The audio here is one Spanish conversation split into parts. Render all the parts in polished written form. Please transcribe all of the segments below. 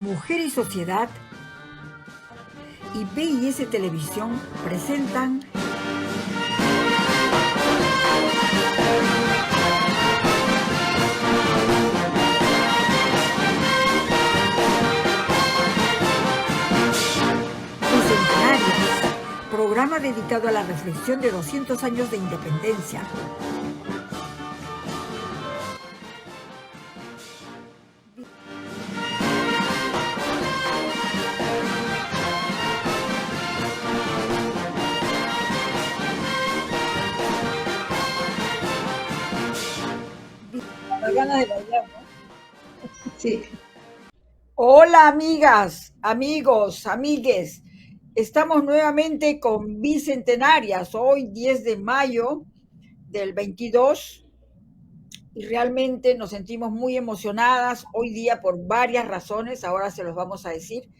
Mujer y Sociedad y PIS Televisión presentan Bicentenarias, programa dedicado a la reflexión de 200 años de independencia. Las ganas de bailar, ¿no? Sí. Hola amigas, amigos, amigues. Estamos nuevamente con Bicentenarias, hoy 10 de mayo del 22, y realmente nos sentimos muy emocionadas hoy día por varias razones, ahora se los vamos a decir.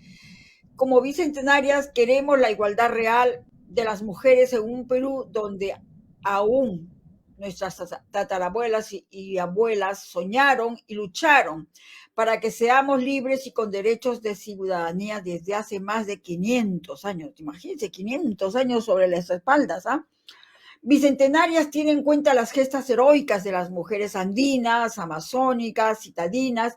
Como Bicentenarias queremos la igualdad real de las mujeres en un Perú donde aún nuestras tatarabuelas y abuelas soñaron y lucharon para que seamos libres y con derechos de ciudadanía desde hace más de 500 años. Imagínense, 500 años sobre las espaldas, ¿ah? Bicentenarias tiene en cuenta las gestas heroicas de las mujeres andinas, amazónicas, citadinas,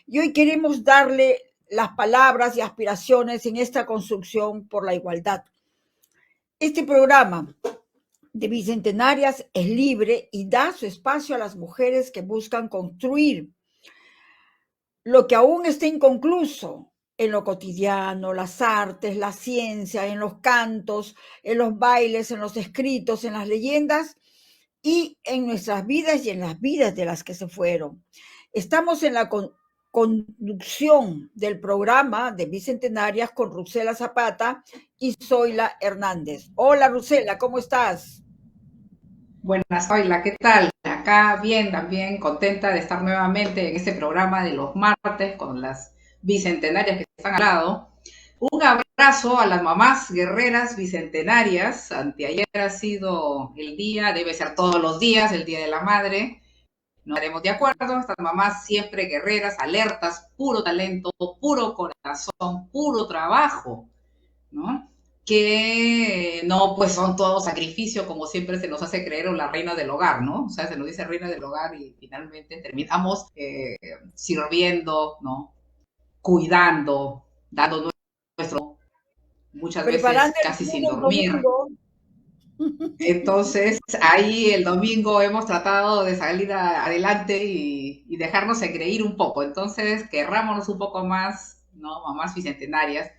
y hoy queremos darle las palabras y aspiraciones en esta construcción por la igualdad. Este programa de Bicentenarias es libre y da su espacio a las mujeres que buscan construir lo que aún está inconcluso en lo cotidiano, las artes, la ciencia, en los cantos, en los bailes, en los escritos, en las leyendas y en nuestras vidas y en las vidas de las que se fueron. Estamos en la conducción del programa de Bicentenarias con Rusela Zapata y Zoila Hernández. Hola Rusela, ¿cómo estás? Buenas, Zoila, ¿qué tal? Acá bien, también contenta de estar nuevamente en este programa de los martes con las bicentenarias que están al lado. Un abrazo a las mamás guerreras bicentenarias. Anteayer ha sido el día, debe ser todos los días, el Día de la Madre. No estaremos de acuerdo, estas mamás siempre guerreras, alertas, puro talento, puro corazón, puro trabajo, ¿no? Que no, pues son todo sacrificio, como siempre se nos hace creer, o la reina del hogar, ¿no? O sea, se nos dice reina del hogar y finalmente terminamos sirviendo, ¿no? Cuidando, dando nuestro, muchas veces Preparando el casi menú sin del dormir. domingo. Entonces, ahí el domingo hemos tratado de salir adelante y dejarnos engreír un poco. Entonces, querrámonos un poco más, ¿no? Mamás bicentenarias.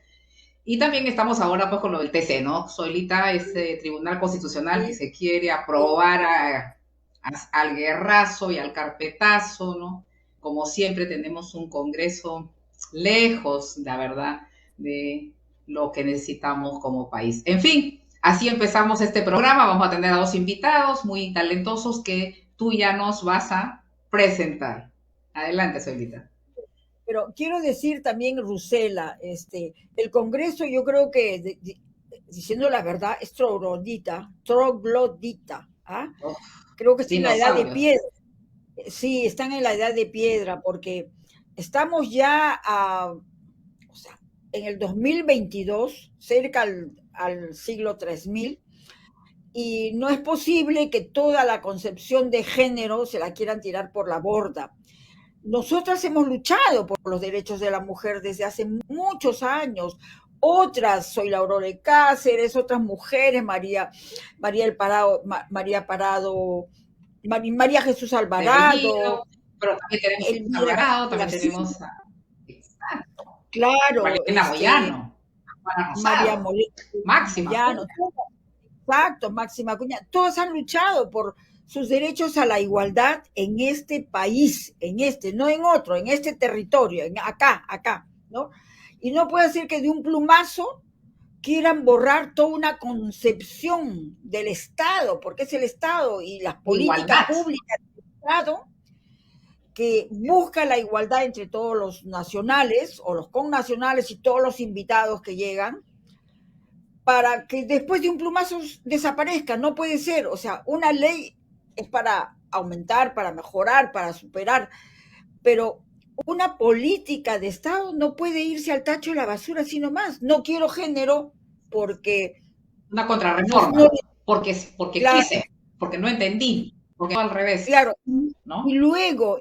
Y también estamos ahora pues con lo del TC, ¿no? Solita, ese Tribunal Constitucional que Sí. se quiere aprobar al guerrazo y al carpetazo, ¿no? Como siempre tenemos un Congreso lejos, la verdad, de lo que necesitamos como país. En fin, así empezamos este programa. Vamos a tener a dos invitados muy talentosos que tú ya nos vas a presentar. Adelante, Solita. Pero quiero decir también, Rusela, el Congreso yo creo que, diciendo la verdad, es troglodita, ¿ah? Oh, Creo que está en la edad de dinosaurios. piedra. Sí, están en la edad de piedra, porque estamos ya o sea, en el 2022, cerca al siglo 3000, y no es posible que toda la concepción de género se la quieran tirar por la borda. Nosotras hemos luchado por los derechos de la mujer desde hace muchos años. Otras, soy la Aurora de Cáceres, otras mujeres, María el Parado, María Parado, María Jesús Bellido, Alvarado, pero también tenemos a Elvira Alvarado, también García, tenemos a, exacto, claro, Mariana Moyano, Juana María Rosado, Máxima Moyano, Cuña. exacto, Máxima Cuña, todas han luchado por sus derechos a la igualdad en este país, no en otro, en este territorio, acá, ¿no? Y no puede ser que de un plumazo quieran borrar toda una concepción del Estado, porque es el Estado y las De políticas igualdad. públicas del Estado que busca la igualdad entre todos los nacionales o los connacionales y todos los invitados que llegan, para que después de un plumazo desaparezca. No puede ser. O sea, una ley es para aumentar, para mejorar, para superar, pero una política de Estado no puede irse al tacho de la basura así nomás. No quiero género porque Una no, no contrarreforma, porque claro, quise, porque no entendí, porque no al revés, claro. ¿no? Y luego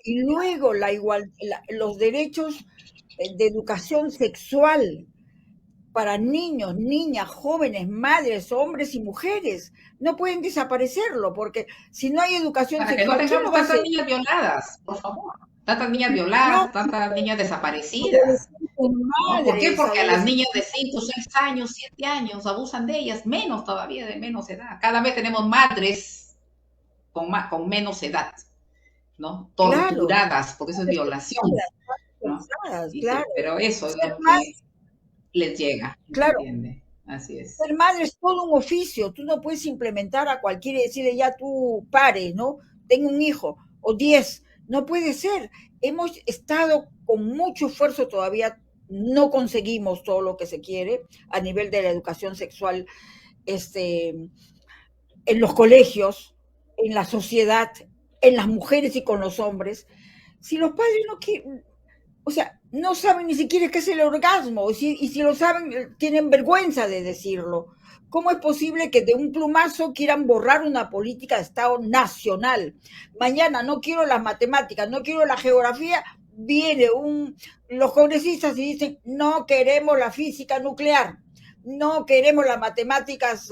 los derechos de educación sexual para niños, niñas, jóvenes, madres, hombres y mujeres. No pueden desaparecerlo, porque si no hay educación Para que no sexual, ¿quién lo tengamos va a tantas hacer? niñas violadas, por favor. Tantas niñas No, violadas, tantas niñas desaparecidas, adolescentes, ¿no? ¿Por qué? madres, Porque a las niñas de adolescentes. 5, 6 años, 7 años abusan de ellas, menos todavía, de menos edad. Cada vez tenemos madres con menos edad, ¿no? Claro, Torturadas, porque eso es violación, ¿no? claro. Pero eso es Ser lo que más, les llega, ¿me claro, entiende? Así es. ser madre es todo un oficio. Tú no puedes implementar a cualquiera y decirle ya tú pare, ¿no? Tengo un hijo o 10. No puede ser. Hemos estado con mucho esfuerzo todavía, no conseguimos todo lo que se quiere a nivel de la educación sexual en los colegios, en la sociedad, en las mujeres y con los hombres. Si los padres no quieren, o sea, no saben ni siquiera qué es el orgasmo, y si lo saben, tienen vergüenza de decirlo. ¿Cómo es posible que de un plumazo quieran borrar una política de Estado nacional? Mañana no quiero las matemáticas, no quiero la geografía, viene los congresistas y dicen, no queremos la física nuclear, no queremos las matemáticas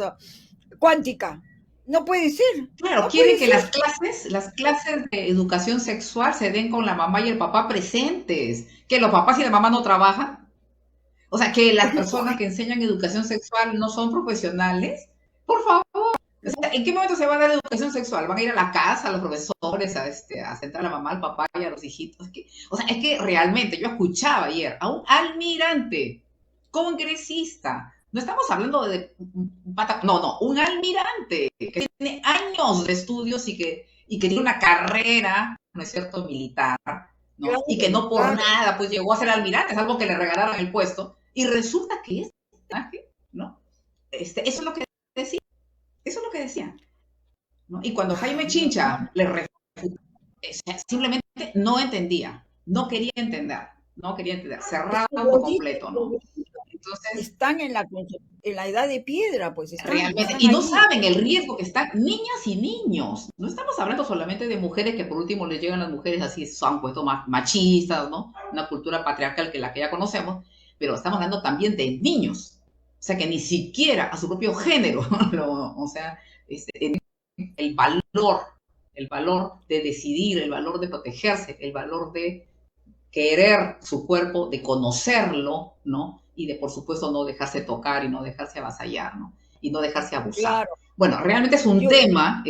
cuánticas. No puede ser, Claro, no quieren puede que ser. las clases de educación sexual se den con la mamá y el papá presentes, que los papás y la mamá no trabajan. O sea, que las personas que enseñan educación sexual no son profesionales. Por favor, o sea, ¿en qué momento se va a dar educación sexual? ¿Van a ir a la casa, a los profesores, a sentar a la mamá, al papá y a los hijitos? O sea, es que realmente yo escuchaba ayer a un almirante, congresista, no estamos hablando de, no, un almirante que tiene años de estudios y que tiene una carrera, ¿no es cierto?, militar, ¿no? Y que Claro, no por claro. nada, pues llegó a ser almirante, es algo que le regalaron el puesto, y resulta que es personaje, ¿no? Eso es lo que decía, eso es lo que decía, ¿no? Y cuando Jaime Ay, no, no, Chincha le refutó, simplemente no entendía, no quería entender, es cerrado que por igualito, completo, ¿no? Entonces, están en la edad de piedra, pues realmente, están y no ahí. saben el riesgo que están niñas y niños. No estamos hablando solamente de mujeres que por último les llegan las mujeres así, son puesto más machistas, ¿no? Una cultura patriarcal que la que ya conocemos, pero estamos hablando también de niños. O sea, que ni siquiera a su propio género, o sea, el valor, el valor de decidir, el valor de protegerse, el valor de querer su cuerpo, de conocerlo, ¿no? Y de, por supuesto, no dejarse tocar y no dejarse avasallar, ¿no? Y no dejarse abusar. Claro, Bueno, realmente es un yo, tema,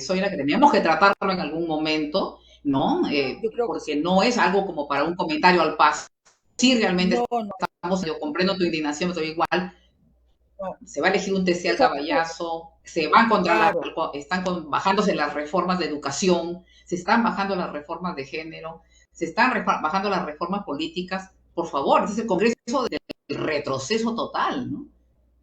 soy la que tenemos que tratarlo en algún momento, ¿no? yo creo que sí. Porque no es algo como para un comentario al paso. Sí, realmente No, no, estamos, yo comprendo tu indignación, estoy igual, no. se va a elegir un TC al Esa, caballazo, se van contra claro, bajándose las reformas de educación, se están bajando las reformas de género, se están bajando las reformas políticas. Por favor, este es el Congreso del retroceso total, ¿no?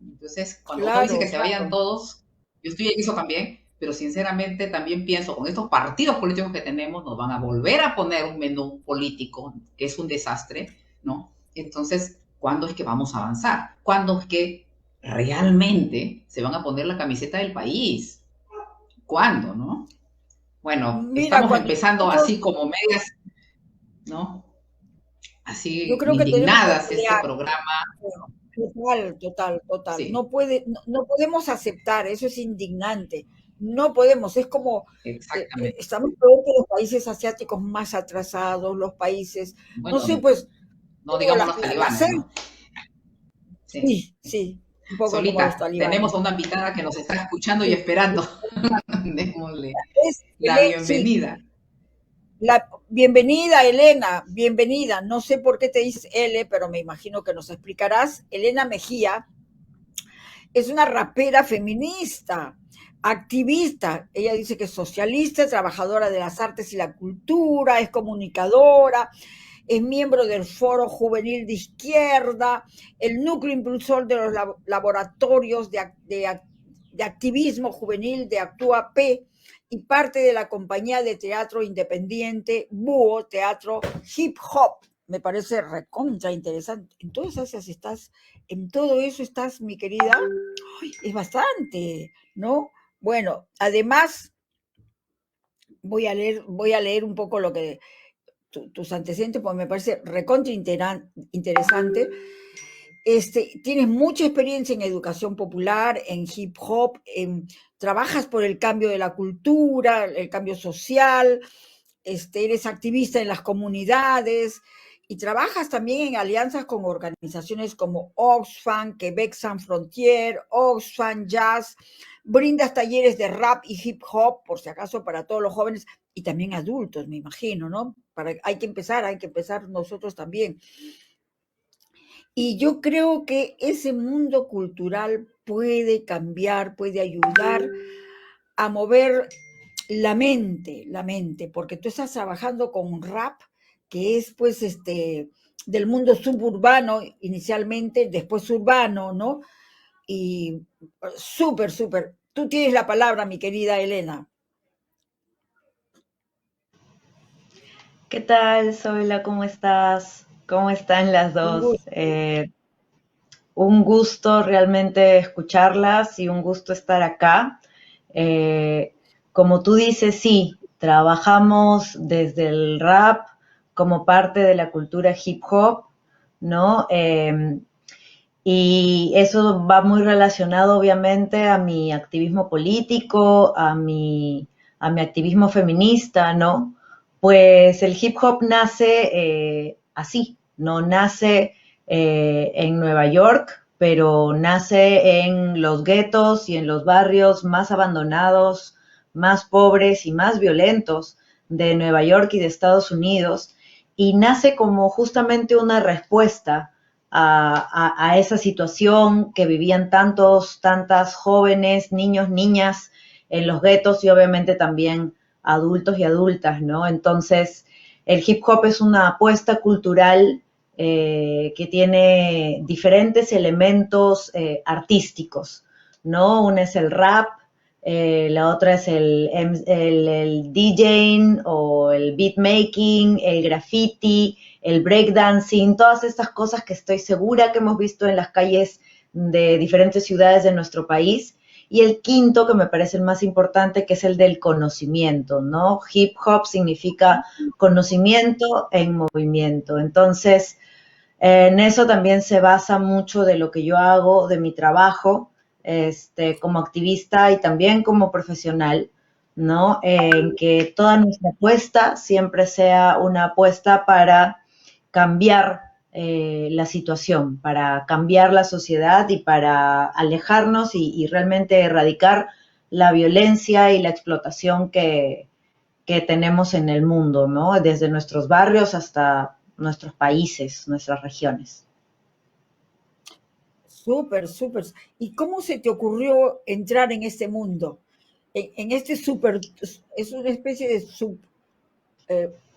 Entonces, cuando uno dice claro, que se vayan claro. todos, yo estoy en eso también, pero sinceramente también pienso, con estos partidos políticos que tenemos, nos van a volver a poner un menú político que es un desastre, ¿no? Entonces, ¿cuándo es que vamos a avanzar? ¿Cuándo es que realmente se van a poner la camiseta del país? ¿Cuándo, no? Bueno, Mira, estamos cuando empezando nosotros, así como medias, ¿no? yo Así creo que tenemos que indignadas este pelear. programa, Total, total, total. sí, No podemos aceptar, eso es indignante. No podemos, es como, exactamente. estamos peor que los países asiáticos más atrasados, los países, no Bueno, sé, pues, no digo, digamos los la talibanes, selva, ¿no? Sí. sí, sí, un poco como los Solita, talibanes. tenemos a una invitada que nos está escuchando y Sí, esperando. Démosle la sí, bienvenida. bienvenida, Elena, bienvenida. No sé por qué te dices L, pero me imagino que nos explicarás. Elena Mejía es una rapera feminista, activista. Ella dice que es socialista, trabajadora de las artes y la cultura, es comunicadora, es miembro del Foro Juvenil de Izquierda, el núcleo impulsor de los laboratorios de activismo juvenil de Actúa P y parte de la compañía de teatro independiente Búho Teatro Hip Hop. Me parece recontra interesante. En todo eso estás, mi querida. Ay, es bastante, ¿no? Bueno, además voy a leer un poco lo que tus antecedentes, porque me parece recontra interesante. Tienes mucha experiencia en educación popular, en hip hop, trabajas por el cambio de la cultura, el cambio social, eres activista en las comunidades y trabajas también en alianzas con organizaciones como Oxfam, Quebec Sans Frontières, Oxfam Jazz, brindas talleres de rap y hip hop, por si acaso, para todos los jóvenes y también adultos, me imagino, ¿no? Hay que empezar nosotros también. Y yo creo que ese mundo cultural puede cambiar, puede ayudar a mover la mente, porque tú estás trabajando con un rap que es pues del mundo suburbano inicialmente, después urbano, ¿no? Y súper, súper. Tú tienes la palabra, mi querida Elena. ¿Qué tal, Zoila? ¿Cómo estás? ¿Cómo están las Un dos? gusto. Un gusto realmente escucharlas y un gusto estar acá. Como tú dices, sí, trabajamos desde el rap como parte de la cultura hip hop, ¿no? Y eso va muy relacionado, obviamente, a mi activismo político, a mi activismo feminista, ¿no? Pues el hip hop nace así, no nace en Nueva York, pero nace en los guetos y en los barrios más abandonados, más pobres y más violentos de Nueva York y de Estados Unidos, y nace como justamente una respuesta a esa situación que vivían tantas jóvenes, niños, niñas en los guetos y obviamente también adultos y adultas, ¿no? Entonces, el hip hop es una apuesta cultural que tiene diferentes elementos artísticos, ¿no? Una es el rap, la otra es el DJing o el beatmaking, el graffiti, el breakdancing, todas estas cosas que estoy segura que hemos visto en las calles de diferentes ciudades de nuestro país. Y el quinto, que me parece el más importante, que es el del conocimiento, ¿no? Hip hop significa conocimiento en movimiento. Entonces, en eso también se basa mucho de lo que yo hago, de mi trabajo, como activista y también como profesional, ¿no? En que toda nuestra apuesta siempre sea una apuesta para cambiar la situación, para cambiar la sociedad y para alejarnos y realmente erradicar la violencia y la explotación que tenemos en el mundo, ¿no? Desde nuestros barrios hasta nuestros países, nuestras regiones. Súper, súper. ¿Y cómo se te ocurrió entrar en este mundo? En este súper, es una especie de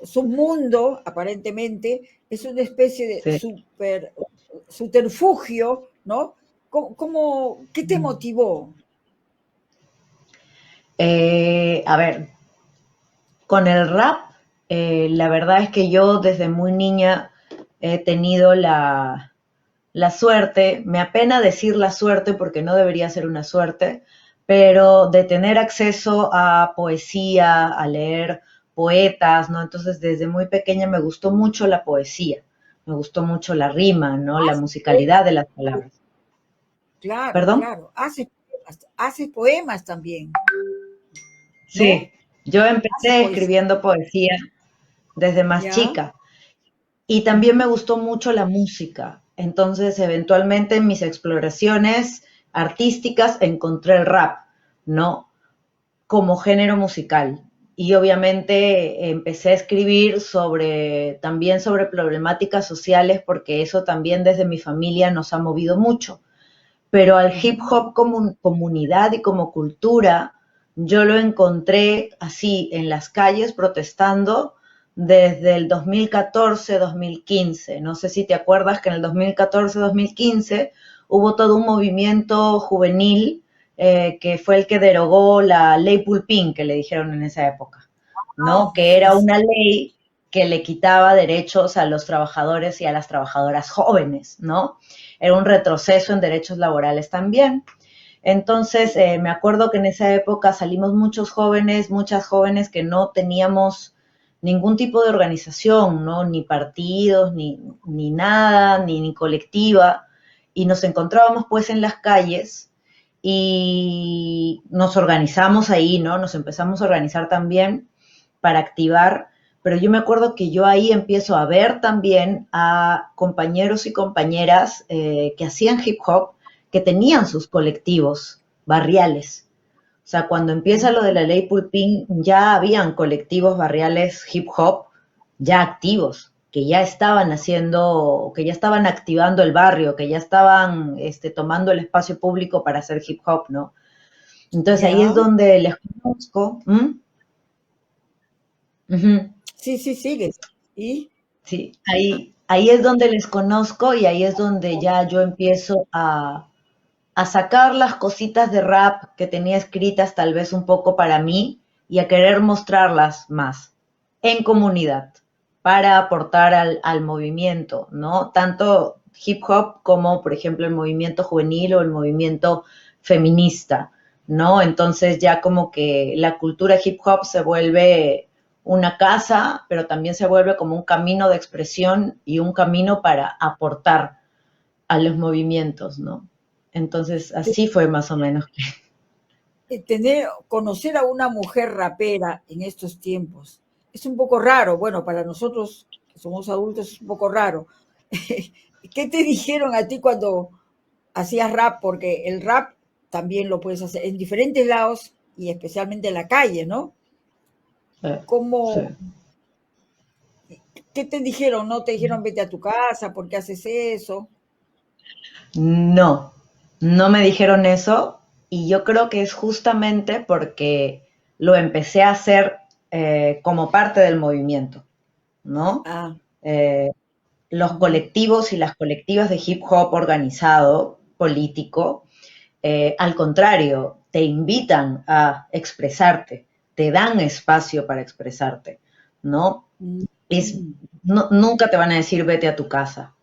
submundo, aparentemente, es una especie de Sí. subterfugio, ¿no? ¿Qué te motivó? A ver, con el rap, la verdad es que yo desde muy niña he tenido la suerte, me apena decir la suerte porque no debería ser una suerte, pero de tener acceso a poesía, a leer poetas, ¿no? Entonces desde muy pequeña me gustó mucho la poesía, me gustó mucho la rima, ¿no? La Haces musicalidad poemas, de las palabras. claro, ¿Perdón? claro. Haces poemas también, ¿no? Sí, yo Haces empecé poesía, escribiendo poesía desde más ¿ya? chica. Y también me gustó mucho la música. Entonces, eventualmente en mis exploraciones artísticas encontré el rap, ¿no? Como género musical. Y obviamente empecé a escribir también sobre problemáticas sociales, porque eso también desde mi familia nos ha movido mucho. Pero al hip Ujú. hop como comunidad y como cultura, yo lo encontré así en las calles protestando desde el 2014-2015. No sé si te acuerdas que en el 2014-2015 hubo todo un movimiento juvenil que fue el que derogó la ley Pulpín, que le dijeron en esa época, ¿no? Ah, Que sí, era sí. una ley que le quitaba derechos a los trabajadores y a las trabajadoras jóvenes, ¿no? Era un retroceso en derechos laborales también. Entonces, me acuerdo que en esa época salimos muchas jóvenes que no teníamos ningún tipo de organización, ¿no? Ni partidos, ni nada, ni colectiva, y nos encontrábamos pues en las calles y nos organizamos ahí, ¿no? Nos empezamos a organizar también para activar, pero yo me acuerdo que yo ahí empiezo a ver también a compañeros y compañeras que hacían hip hop, que tenían sus colectivos barriales. O sea, cuando empieza lo de la ley Pulpín, ya habían colectivos barriales hip hop ya activos, que ya estaban haciendo, que ya estaban activando el barrio, que ya estaban tomando el espacio público para hacer hip hop, ¿no? Entonces ahí es Ya. donde les conozco. ¿Mm? Ujú. Sí, sí, sigue. ¿Y? Sí, ahí es donde les conozco y ahí es donde ya yo empiezo a sacar las cositas de rap que tenía escritas tal vez un poco para mí y a querer mostrarlas más en comunidad para aportar al movimiento, ¿no? Tanto hip hop como, por ejemplo, el movimiento juvenil o el movimiento feminista, ¿no? Entonces ya como que la cultura hip hop se vuelve una casa, pero también se vuelve como un camino de expresión y un camino para aportar a los movimientos, ¿no? Entonces, así fue más o menos. Conocer a una mujer rapera en estos tiempos es un poco raro. Bueno, para nosotros que somos adultos es un poco raro. ¿Qué te dijeron a ti cuando hacías rap? Porque el rap también lo puedes hacer en diferentes lados y especialmente en la calle, ¿no? Sí. ¿Cómo, qué te dijeron? ¿No te dijeron vete a tu casa? ¿Por qué haces eso? No, no me dijeron eso y yo creo que es justamente porque lo empecé a hacer como parte del movimiento, ¿no? Ah, Eh, los ujú, colectivos y las colectivas de hip hop organizado, político, al contrario, te invitan a expresarte, te dan espacio para expresarte, ¿no? Es, mm, no, nunca te van a decir vete a tu casa.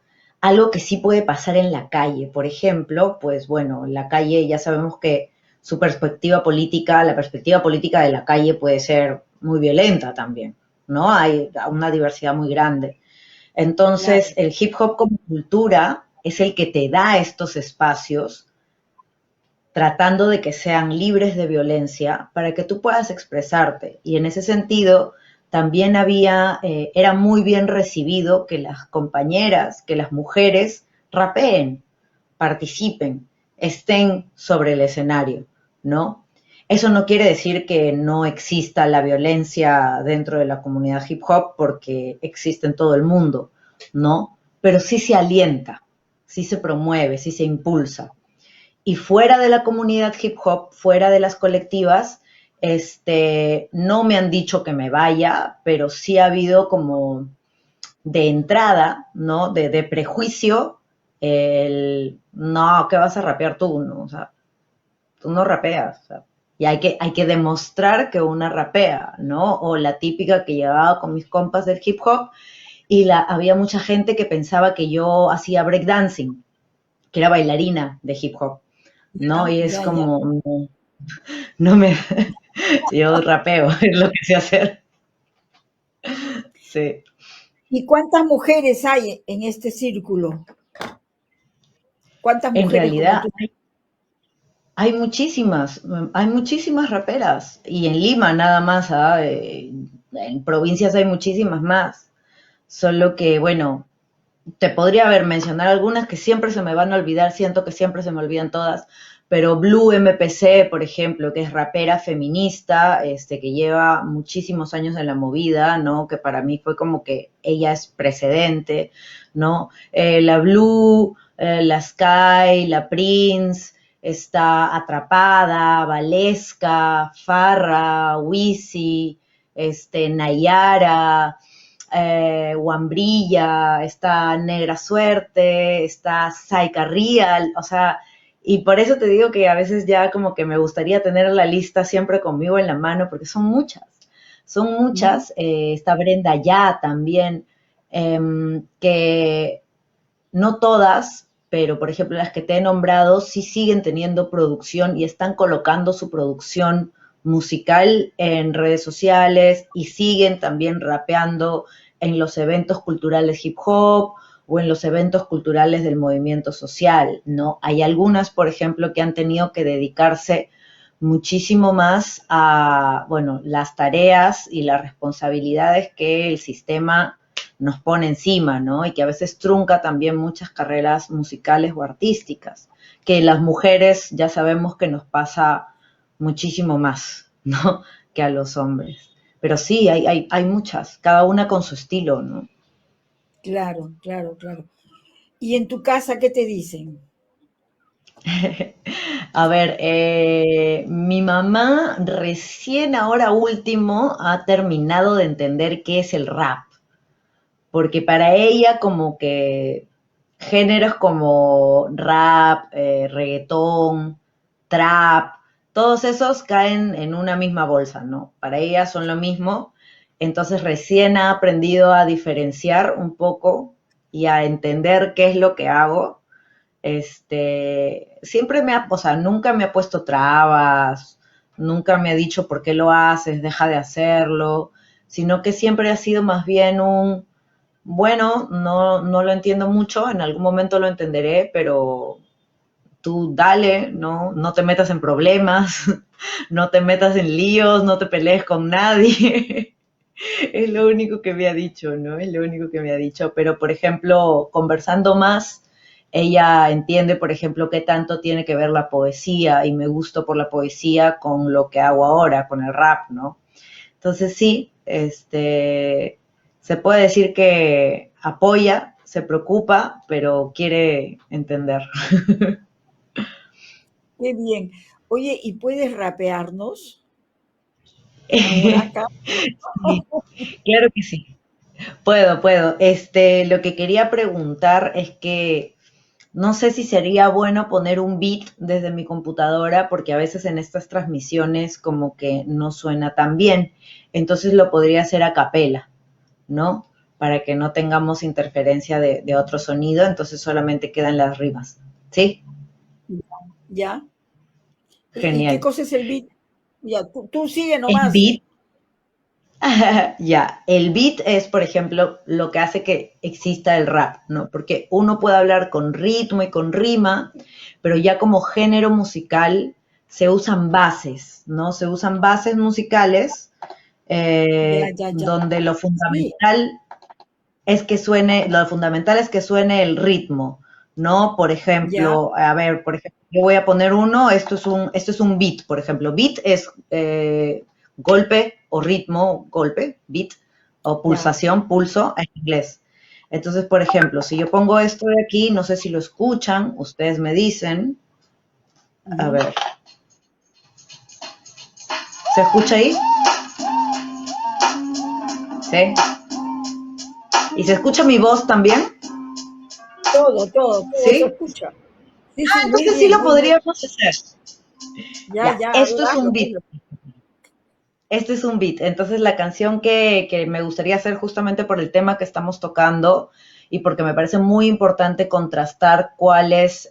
Algo que sí puede pasar en la calle, por ejemplo, pues bueno, en la calle ya sabemos que su perspectiva política, la perspectiva política de la calle puede ser muy violenta también, ¿no? Hay una diversidad muy grande. Entonces, claro. el hip hop como cultura es el que te da estos espacios tratando de que sean libres de violencia para que tú puedas expresarte. Y en ese sentido, también era muy bien recibido que las compañeras, que las mujeres rapeen, participen, estén sobre el escenario, ¿no? Eso no quiere decir que no exista la violencia dentro de la comunidad hip hop, porque existe en todo el mundo, ¿no? Pero sí se alienta, sí se promueve, sí se impulsa. Y fuera de la comunidad hip hop, fuera de las colectivas, no me han dicho que me vaya, pero sí ha habido como de entrada, ¿no? De prejuicio, no, ¿qué vas a rapear tú? ¿No? O sea, tú no rapeas. O sea, y hay que demostrar que una rapea, ¿no? O la típica que llevaba con mis compas del hip hop y había mucha gente que pensaba que yo hacía breakdancing, que era bailarina de hip hop. ¿No? Ya, Y es ya, ya. como, no, no me, yo rapeo, es lo que sé hacer. Sí. ¿Y cuántas mujeres hay en este círculo? ¿Cuántas En mujeres como realidad tú? hay muchísimas raperas. Y en Lima nada más, ¿ah? En provincias hay muchísimas más. Solo que, bueno, te podría haber mencionar algunas que siempre se me van a olvidar, siento que siempre se me olvidan todas, pero Blue MPC, por ejemplo, que es rapera feminista, que lleva muchísimos años en la movida, ¿no? Que para mí fue como que ella es precedente, ¿no? La Blue, la Sky, la Prince, está Atrapada, Valesca, Farra, Wisi, Nayara, Wambrilla, está Negra Suerte, está Saika Real, o sea, Y por eso te digo que a veces ya como que me gustaría tener la lista siempre conmigo en la mano, porque son Ujú. muchas. Está Brenda Ya también, que no todas, pero por ejemplo las que te he nombrado sí siguen teniendo producción y están colocando su producción musical en redes sociales y siguen también rapeando en los eventos culturales hip hop o en los eventos culturales del movimiento social, ¿no? Hay algunas, por ejemplo, que han tenido que dedicarse muchísimo más a, bueno, las tareas y las responsabilidades que el sistema nos pone encima, ¿no? Y que a veces trunca también muchas carreras musicales o artísticas, que las mujeres ya sabemos que nos pasa muchísimo más, ¿no? Que a los hombres. Pero sí, hay muchas, cada una con su estilo, ¿no? Claro, claro, claro. ¿Y en tu casa qué te dicen? A ver, mi mamá recién ahora último ha terminado de entender qué es el rap, porque para ella como que géneros como rap, reggaetón, trap, todos esos caen en una misma bolsa, ¿no? Para ella son lo mismo, entonces recién ha aprendido a diferenciar un poco y a entender qué es lo que hago. Siempre o sea, nunca me ha puesto trabas, nunca me ha dicho por qué lo haces, deja de hacerlo, sino que siempre ha sido más bien bueno, no lo entiendo mucho, en algún momento lo entenderé, pero tú dale, no te metas en problemas, no te metas en líos, no te pelees con nadie. Es lo único que me ha dicho, ¿no? Es lo único que me ha dicho. Pero, por ejemplo, conversando más, ella entiende, por ejemplo, qué tanto tiene que ver la poesía y me gusto por la poesía con lo que hago ahora, con el rap, ¿no? Entonces sí, se puede decir que apoya, se preocupa, pero quiere entender. Qué bien. Oye, ¿y puedes rapearnos ahora acá? Sí, claro que sí. Puedo. Lo que quería preguntar es que no sé si sería bueno poner un beat desde mi computadora porque a veces en estas transmisiones como que no suena tan bien. Entonces lo podría hacer a capela, ¿no? Para que no tengamos interferencia de otro sonido, entonces solamente quedan las rimas. ¿Sí? ¿Ya? ¿Y qué Genial. cosa es el beat? Ya, tú sigue El nomás. beat, ya, el beat es, por ejemplo, lo que hace que exista el rap, ¿no? Porque uno puede hablar con ritmo y con rima, pero ya como género musical se usan bases, ¿no? Se usan bases musicales Ya. donde Sí, lo fundamental es que suene el ritmo, ¿no? Por ya, ejemplo, a ver, por ejemplo, yo voy a poner uno, esto es un beat, por ejemplo. Beat es golpe o ritmo, golpe, beat, o ya. pulsación, pulso en inglés. Entonces, por ejemplo, si yo pongo esto de aquí, no sé si lo escuchan, ustedes me dicen, a Ujú. ver, ¿se escucha ahí? ¿Sí? ¿Y se escucha mi voz también? Todo se ¿Sí? escucha. Sí, sí, muy Entonces sí bien, lo muy bien. podríamos hacer. Ya, Ya, a ver, esto es un hazlo, beat. hazlo. Este es un beat. Entonces la canción que me gustaría hacer justamente por el tema que estamos tocando y porque me parece muy importante contrastar cuáles,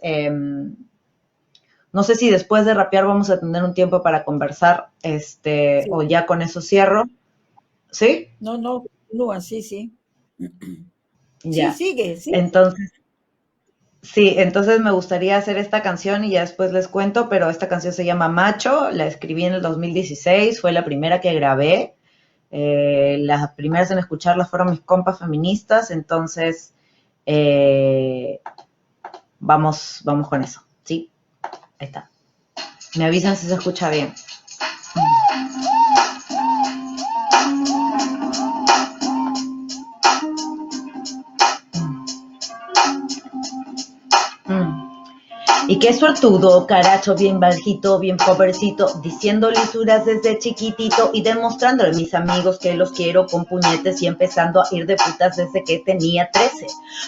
no sé si después de rapear vamos a tener un tiempo para conversar, o Sí. ya con eso cierro. ¿Sí? No, no, continúa, sí, sí. Sí, Ya. sigue, sí. Entonces, sí, entonces me gustaría hacer esta canción y ya después les cuento, pero esta canción se llama Macho, la escribí en el 2016, fue la primera que grabé. Las primeras en escucharla fueron mis compas feministas, entonces eh, vamos con eso, ¿sí? Ahí está. Me avisan si se escucha bien. Mm. Y qué suertudo, caracho, bien bajito, bien pobrecito, diciendo lisuras desde chiquitito y demostrándole a mis amigos que los quiero con puñetes y empezando a ir de putas desde que tenía 13.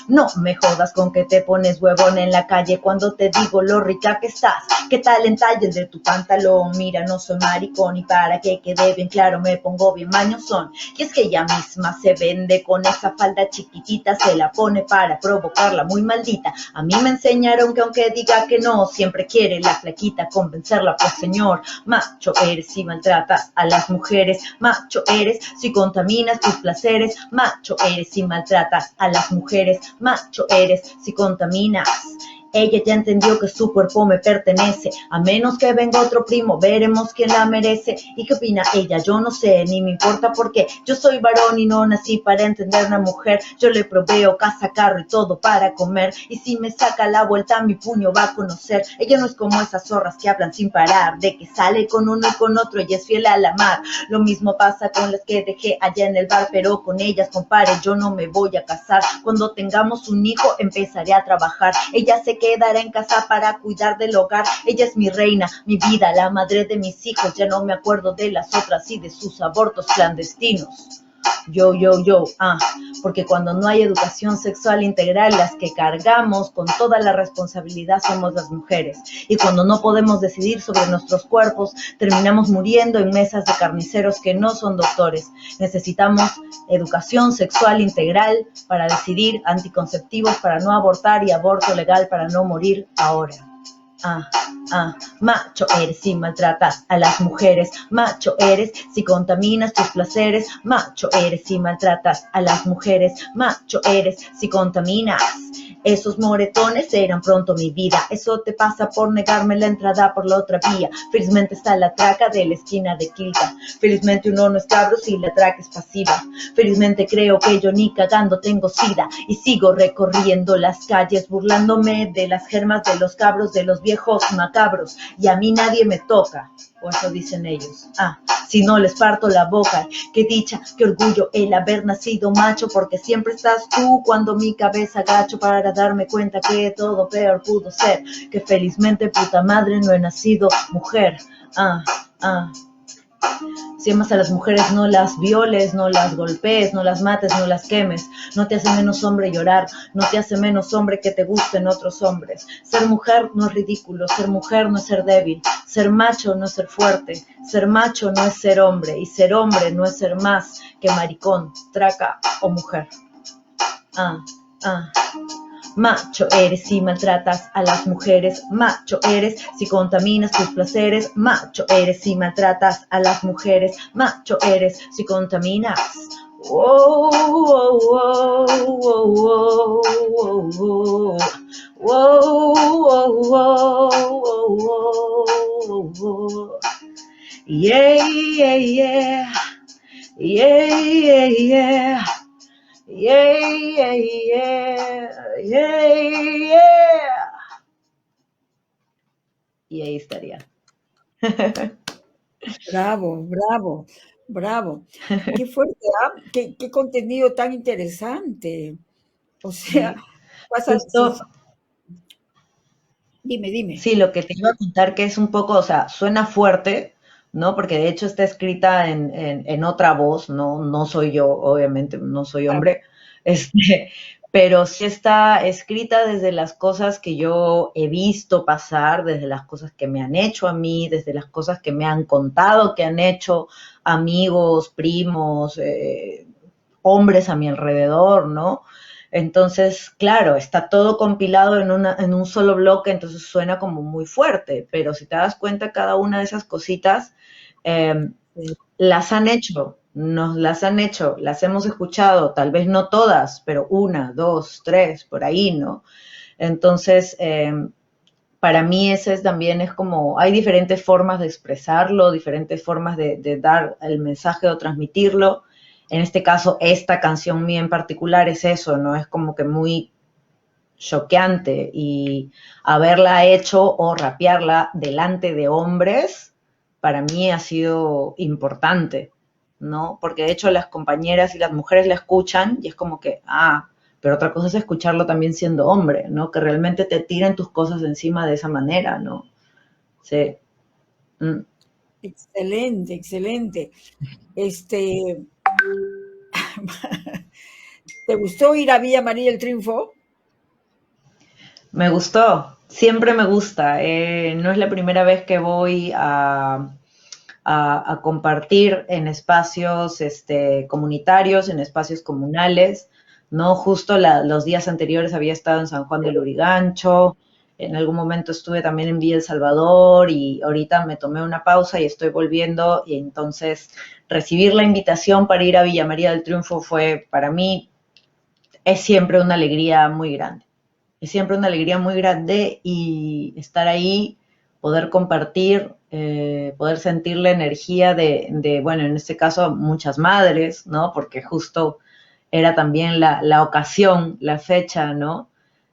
No me jodas con que te pones huevón en la calle cuando te digo lo rica que estás. ¿Qué tal en talle de tu pantalón? Mira, no soy maricón y para que quede bien claro me pongo bien mañosón. Y es que ella misma se vende con esa falda chiquitita, se la pone para provocarla muy maldita. A mí me enseñaron que aunque diga que no, siempre quiere la flaquita convencerla, pues señor, macho eres si maltratas a las mujeres, macho eres si contaminas tus placeres, macho eres si maltratas a las mujeres, macho eres si contaminas. Ella ya entendió que su cuerpo me pertenece, a menos que venga otro primo, veremos quién la merece. ¿Y qué opina ella? Yo no sé, ni me importa porque yo soy varón y no nací para entender a una mujer. Yo le proveo casa, carro y todo para comer, y si me saca la vuelta mi puño va a conocer. Ella no es como esas zorras que hablan sin parar, de que sale con uno y con otro y es fiel a la mar. Lo mismo pasa con las que dejé allá en el bar, pero con ellas, compare, yo no me voy a casar. Cuando tengamos un hijo empezaré a trabajar. Ella se quedará en casa para cuidar del hogar. Ella es mi reina, mi vida, la madre de mis hijos. Ya no me acuerdo de las otras y de sus abortos clandestinos. Yo, porque cuando no hay educación sexual integral, las que cargamos con toda la responsabilidad somos las mujeres. Y cuando no podemos decidir sobre nuestros cuerpos, terminamos muriendo en mesas de carniceros que no son doctores. Necesitamos educación sexual integral para decidir, anticonceptivos para no abortar y aborto legal para no morir ahora. Macho eres si maltratas a las mujeres, macho eres si contaminas tus placeres, macho eres si maltratas a las mujeres, macho eres si contaminas. Esos moretones serán pronto mi vida, eso te pasa por negarme la entrada por la otra vía. Felizmente está la traca de la esquina de Quilca, felizmente uno no es cabro si la traca es pasiva. Felizmente creo que yo ni cagando tengo sida y sigo recorriendo las calles burlándome de las germas de los cabros, de los viejos macabros, y a mí nadie me toca, o eso dicen ellos. Si no les parto la boca, qué dicha, qué orgullo el haber nacido macho, porque siempre estás tú cuando mi cabeza agacho para darme cuenta que todo peor pudo ser, que felizmente puta madre no he nacido mujer. Si amas a las mujeres, no las violes, no las golpees, no las mates, no las quemes. No te hace menos hombre llorar, no te hace menos hombre que te gusten otros hombres. Ser mujer no es ridículo, ser mujer no es ser débil, ser macho no es ser fuerte, ser macho no es ser hombre, y ser hombre no es ser más que maricón, traca o mujer. Macho eres si maltratas a las mujeres, macho eres si contaminas tus placeres, macho eres si maltratas a las mujeres, macho eres si contaminas. Yeah, yeah, yeah. Yeah, yeah, yeah. Yeah, yeah, yeah, yeah, yeah. Y ahí estaría. Bravo, bravo, bravo. Qué fuerte, qué contenido tan interesante. O sea, Sí, pasas, justo, dime. sí, lo que te iba a contar que es un poco, o sea, suena fuerte, ¿no? Porque de hecho está escrita en otra voz, ¿no? No soy yo, obviamente, no soy Claro. hombre, este, pero sí está escrita desde las cosas que yo he visto pasar, desde las cosas que me han hecho a mí, desde las cosas que me han contado que han hecho amigos, primos, hombres a mi alrededor, ¿no? Entonces, claro, está todo compilado en un solo bloque, entonces suena como muy fuerte, pero si te das cuenta, cada una de esas cositas eh, las han hecho, nos las han hecho, las hemos escuchado, tal vez no todas, pero una, dos, tres, por ahí, ¿no? Entonces, para mí ese también es como, hay diferentes formas de expresarlo, diferentes formas de dar el mensaje o transmitirlo. En este caso, esta canción mía en particular es eso, ¿no? Es como que muy choqueante y haberla hecho o rapearla delante de hombres, para mí ha sido importante, ¿no? Porque de hecho las compañeras y las mujeres la escuchan y es como que, pero otra cosa es escucharlo también siendo hombre, ¿no? Que realmente te tiren tus cosas encima de esa manera, ¿no? Sí. Mm. Excelente, excelente. Este, ¿Te gustó ir a Villa María del Triunfo? Me gustó, siempre me gusta. No es la primera vez que voy a compartir en espacios comunitarios, en espacios comunales, ¿no? Justo los días anteriores había estado en San Juan del Lurigancho, en algún momento estuve también en Villa El Salvador y ahorita me tomé una pausa y estoy volviendo y entonces recibir la invitación para ir a Villa María del Triunfo fue para mí, es siempre una alegría muy grande. Es siempre una alegría muy grande y estar ahí, poder compartir, poder sentir la energía bueno, en este caso, muchas madres, ¿no? Porque justo era también la ocasión, la fecha, ¿no?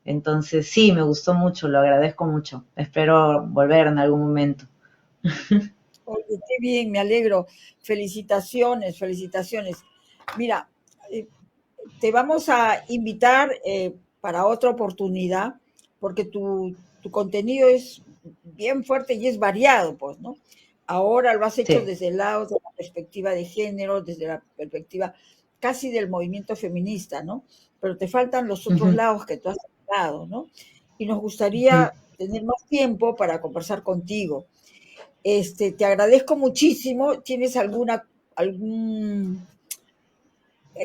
Entonces, sí, me gustó mucho, lo agradezco mucho. Espero volver en algún momento. Oye, qué bien, me alegro. Felicitaciones, felicitaciones. Mira, eh, te vamos a invitar para otra oportunidad, porque tu contenido es bien fuerte y es variado, pues, ¿no? Ahora lo has hecho Sí. desde el lado de la perspectiva de género, desde la perspectiva casi del movimiento feminista, ¿no? Pero te faltan los otros Ujú, lados que tú has hablado, ¿no? Y nos ujú. gustaría tener más tiempo para conversar contigo. Te agradezco muchísimo. ¿Tienes algún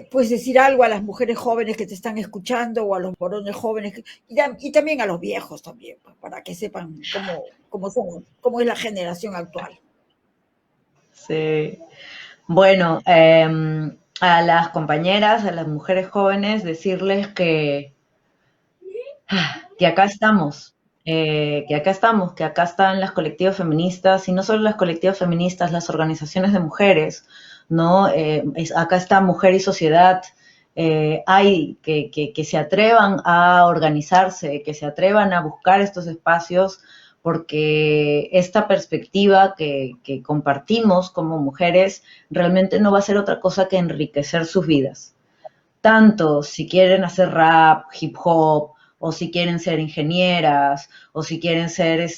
puedes decir algo a las mujeres jóvenes que te están escuchando o a los varones jóvenes y también a los viejos también, pues, para que sepan cómo es la generación actual? Sí. Bueno, a las compañeras, a las mujeres jóvenes, decirles que acá estamos, que acá están las colectivas feministas, y no solo las colectivas feministas, las organizaciones de mujeres, ¿no? Acá está Mujer y Sociedad, hay que se atrevan a organizarse, que se atrevan a buscar estos espacios, porque esta perspectiva que compartimos como mujeres realmente no va a ser otra cosa que enriquecer sus vidas tanto si quieren hacer rap, hip hop, o si quieren ser ingenieras, o si quieren ser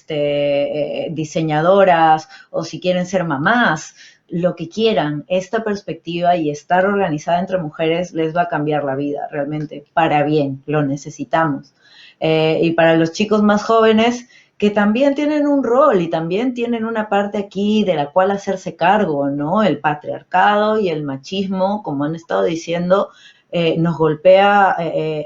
diseñadoras, o si quieren ser mamás, lo que quieran, esta perspectiva y estar organizada entre mujeres les va a cambiar la vida realmente, para bien, lo necesitamos. Y para los chicos más jóvenes, que también tienen un rol y también tienen una parte aquí de la cual hacerse cargo, ¿no? El patriarcado y el machismo, como han estado diciendo, nos golpea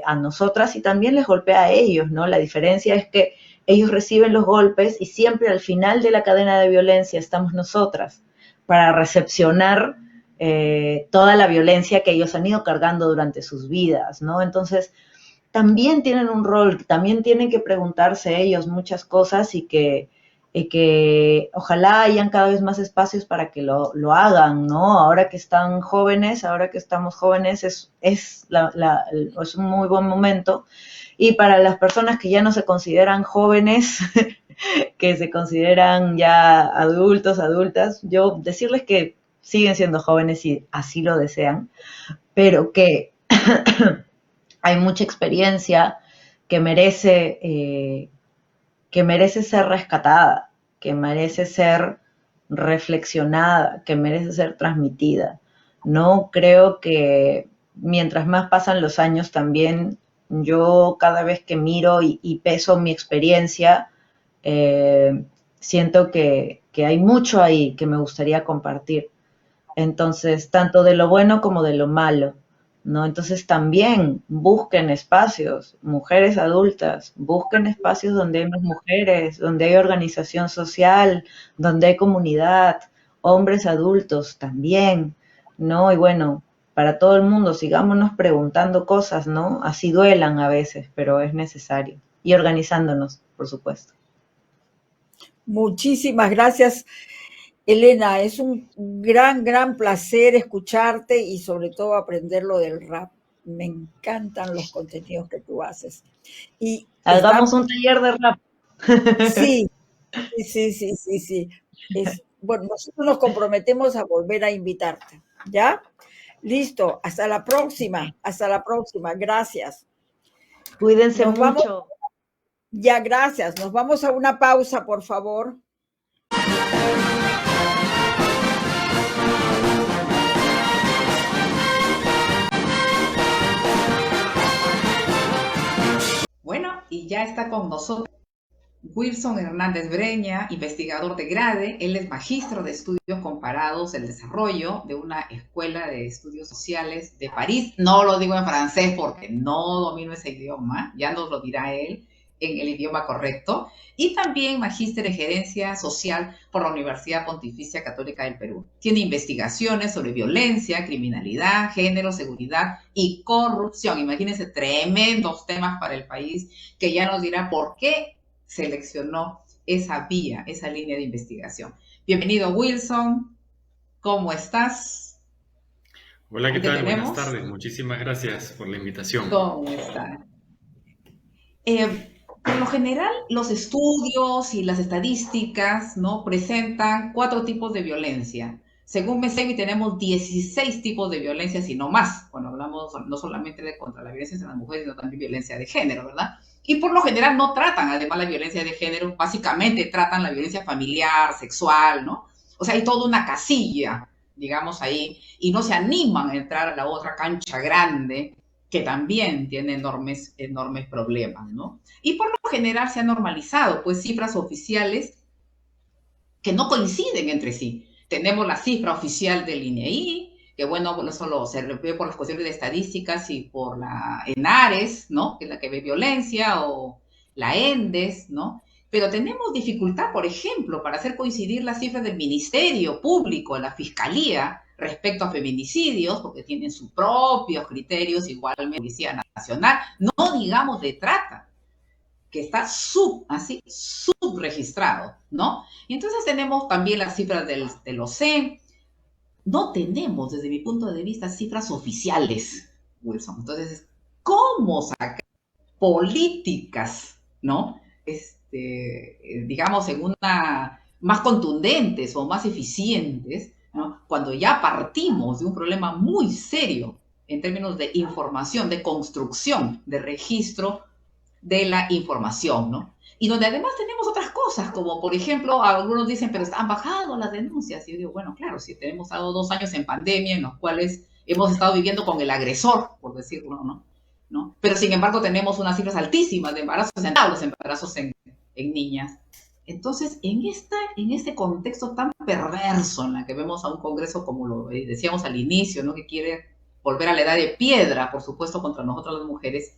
a nosotras y también les golpea a ellos, ¿no? La diferencia es que ellos reciben los golpes y siempre al final de la cadena de violencia estamos nosotras para recepcionar toda la violencia que ellos han ido cargando durante sus vidas, ¿no? Entonces, también tienen un rol, también tienen que preguntarse ellos muchas cosas y que ojalá hayan cada vez más espacios para que lo hagan, ¿no? Ahora que están jóvenes, ahora que estamos jóvenes, es un muy buen momento. Y para las personas que ya no se consideran jóvenes, que se consideran ya adultos, adultas, yo decirles que siguen siendo jóvenes si así lo desean, pero hay mucha experiencia que que merece ser rescatada, que merece ser reflexionada, que merece ser transmitida. No creo que mientras más pasan los años también, yo cada vez que miro y peso mi experiencia, siento que hay mucho ahí que me gustaría compartir. Entonces, tanto de lo bueno como de lo malo, ¿no? Entonces también busquen espacios, mujeres adultas, busquen espacios donde hay más mujeres, donde hay organización social, donde hay comunidad, hombres adultos también, ¿no? Y bueno, para todo el mundo, sigámonos preguntando cosas, ¿no? Así duelan a veces, pero es necesario. Y organizándonos, por supuesto. Muchísimas gracias, Elena. Es un gran placer escucharte y sobre todo aprender lo del rap. Me encantan los contenidos que tú haces. Y Hagamos un taller de rap. sí, sí. Bueno, nosotros nos comprometemos a volver a invitarte, ¿ya? Listo, hasta la próxima, gracias. Cuídense Nos vamos, mucho. ya gracias, nos vamos a una pausa, por favor. Bueno, y ya está con nosotros Wilson Hernández Breña, investigador de GRADE. Él es magistro de estudios comparados del desarrollo de una escuela de estudios sociales de París. No lo digo en francés porque no domino ese idioma, ya nos lo dirá él en el idioma correcto. Y también magíster en gerencia social por la Universidad Pontificia Católica del Perú. Tiene investigaciones sobre violencia, criminalidad, género, seguridad y corrupción. Imagínense, tremendos temas para el país, que ya nos dirá por qué seleccionó esa vía, esa línea de investigación. Bienvenido, Wilson. ¿Cómo estás? Hola, ¿qué tal? Buenas tardes. Muchísimas gracias por la invitación. ¿Cómo estás? Por lo general, los estudios y las estadísticas, ¿no?, presentan 4 tipos de violencia. Según MESEVI tenemos 16 tipos de violencia, si no más, cuando hablamos no solamente de contra la violencia de las mujeres, sino también violencia de género, ¿verdad? Y por lo general no tratan, además, la violencia de género, básicamente tratan la violencia familiar, sexual, ¿no? O sea, hay toda una casilla, digamos, ahí, y no se animan a entrar a la otra cancha grande, que también tiene enormes problemas, ¿no? Y por lo general se han normalizado, pues, cifras oficiales que no coinciden entre sí. Tenemos la cifra oficial del INEI, que bueno, no solo se ve por las cuestiones de estadísticas y por la ENARES, ¿no?, que es la que ve violencia, o la ENDES, ¿no? Pero tenemos dificultad, por ejemplo, para hacer coincidir las cifras del Ministerio Público, la Fiscalía, respecto a feminicidios, porque tienen sus propios criterios, igualmente la Policía Nacional, no digamos de trata, que está subregistrado, ¿no? Y entonces tenemos también las cifras del OCE. No tenemos, desde mi punto de vista, cifras oficiales, Wilson. Entonces, ¿cómo sacar políticas, ¿no?, digamos, en una más contundentes o más eficientes, ¿no?, cuando ya partimos de un problema muy serio en términos de información, de construcción, de registro de la información, ¿no? Y donde además tenemos otras cosas, como por ejemplo, algunos dicen, pero han bajado las denuncias. Y yo digo, bueno, claro, si tenemos dado 2 años en pandemia en los cuales hemos estado viviendo con el agresor, por decirlo, ¿no? Pero sin embargo tenemos unas cifras altísimas de embarazos en niñas. Entonces, en este contexto tan perverso en la que vemos a un Congreso, como lo decíamos al inicio, ¿no?, que quiere volver a la edad de piedra, por supuesto, contra nosotras las mujeres,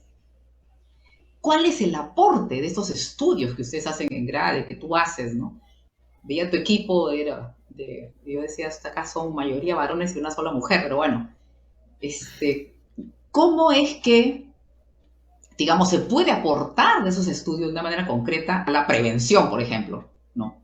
¿cuál es el aporte de estos estudios que ustedes hacen en GRADE, que tú haces, ¿no? Veía tu equipo, yo decía, hasta acá son mayoría varones y una sola mujer, pero bueno, ¿cómo es que, digamos, se puede aportar de esos estudios de una manera concreta a la prevención, por ejemplo, ¿no?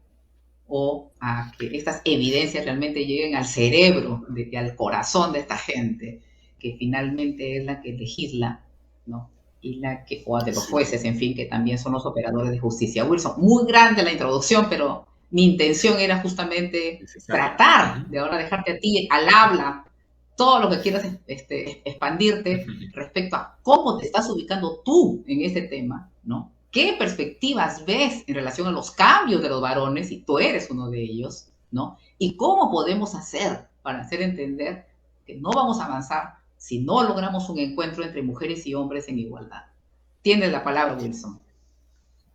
O a que estas evidencias realmente lleguen al cerebro, al corazón de esta gente, que finalmente es la que legisla, ¿no? Y o de los jueces, en fin, que también son los operadores de justicia. Wilson, muy grande la introducción, pero mi intención era justamente tratar de ahora dejarte a ti al habla todo lo que quieras expandirte respecto a cómo te estás ubicando tú en este tema, ¿no? ¿Qué perspectivas ves en relación a los cambios de los varones? Y tú eres uno de ellos, ¿no? Y cómo podemos hacer para hacer entender que no vamos a avanzar si no logramos un encuentro entre mujeres y hombres en igualdad. Tienes la palabra, Wilson.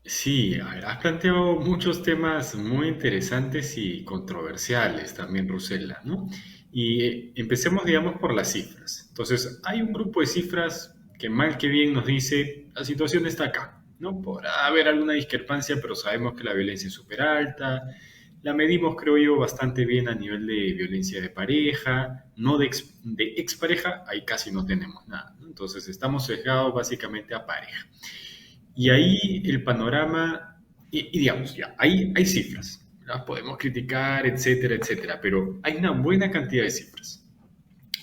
Sí, a ver, has planteado muchos temas muy interesantes y controversiales también, Rosela, ¿no? Y empecemos, digamos, por las cifras. Entonces, hay un grupo de cifras que mal que bien nos dice, la situación está acá, ¿no? Podrá haber alguna discrepancia, pero sabemos que la violencia es súper alta. La medimos, creo yo, bastante bien a nivel de violencia de pareja, no de expareja, ahí casi no tenemos nada, ¿no? Entonces, estamos sesgados básicamente a pareja. Y ahí el panorama, y digamos, ya, hay cifras, las podemos criticar, etcétera, etcétera, pero hay una buena cantidad de cifras.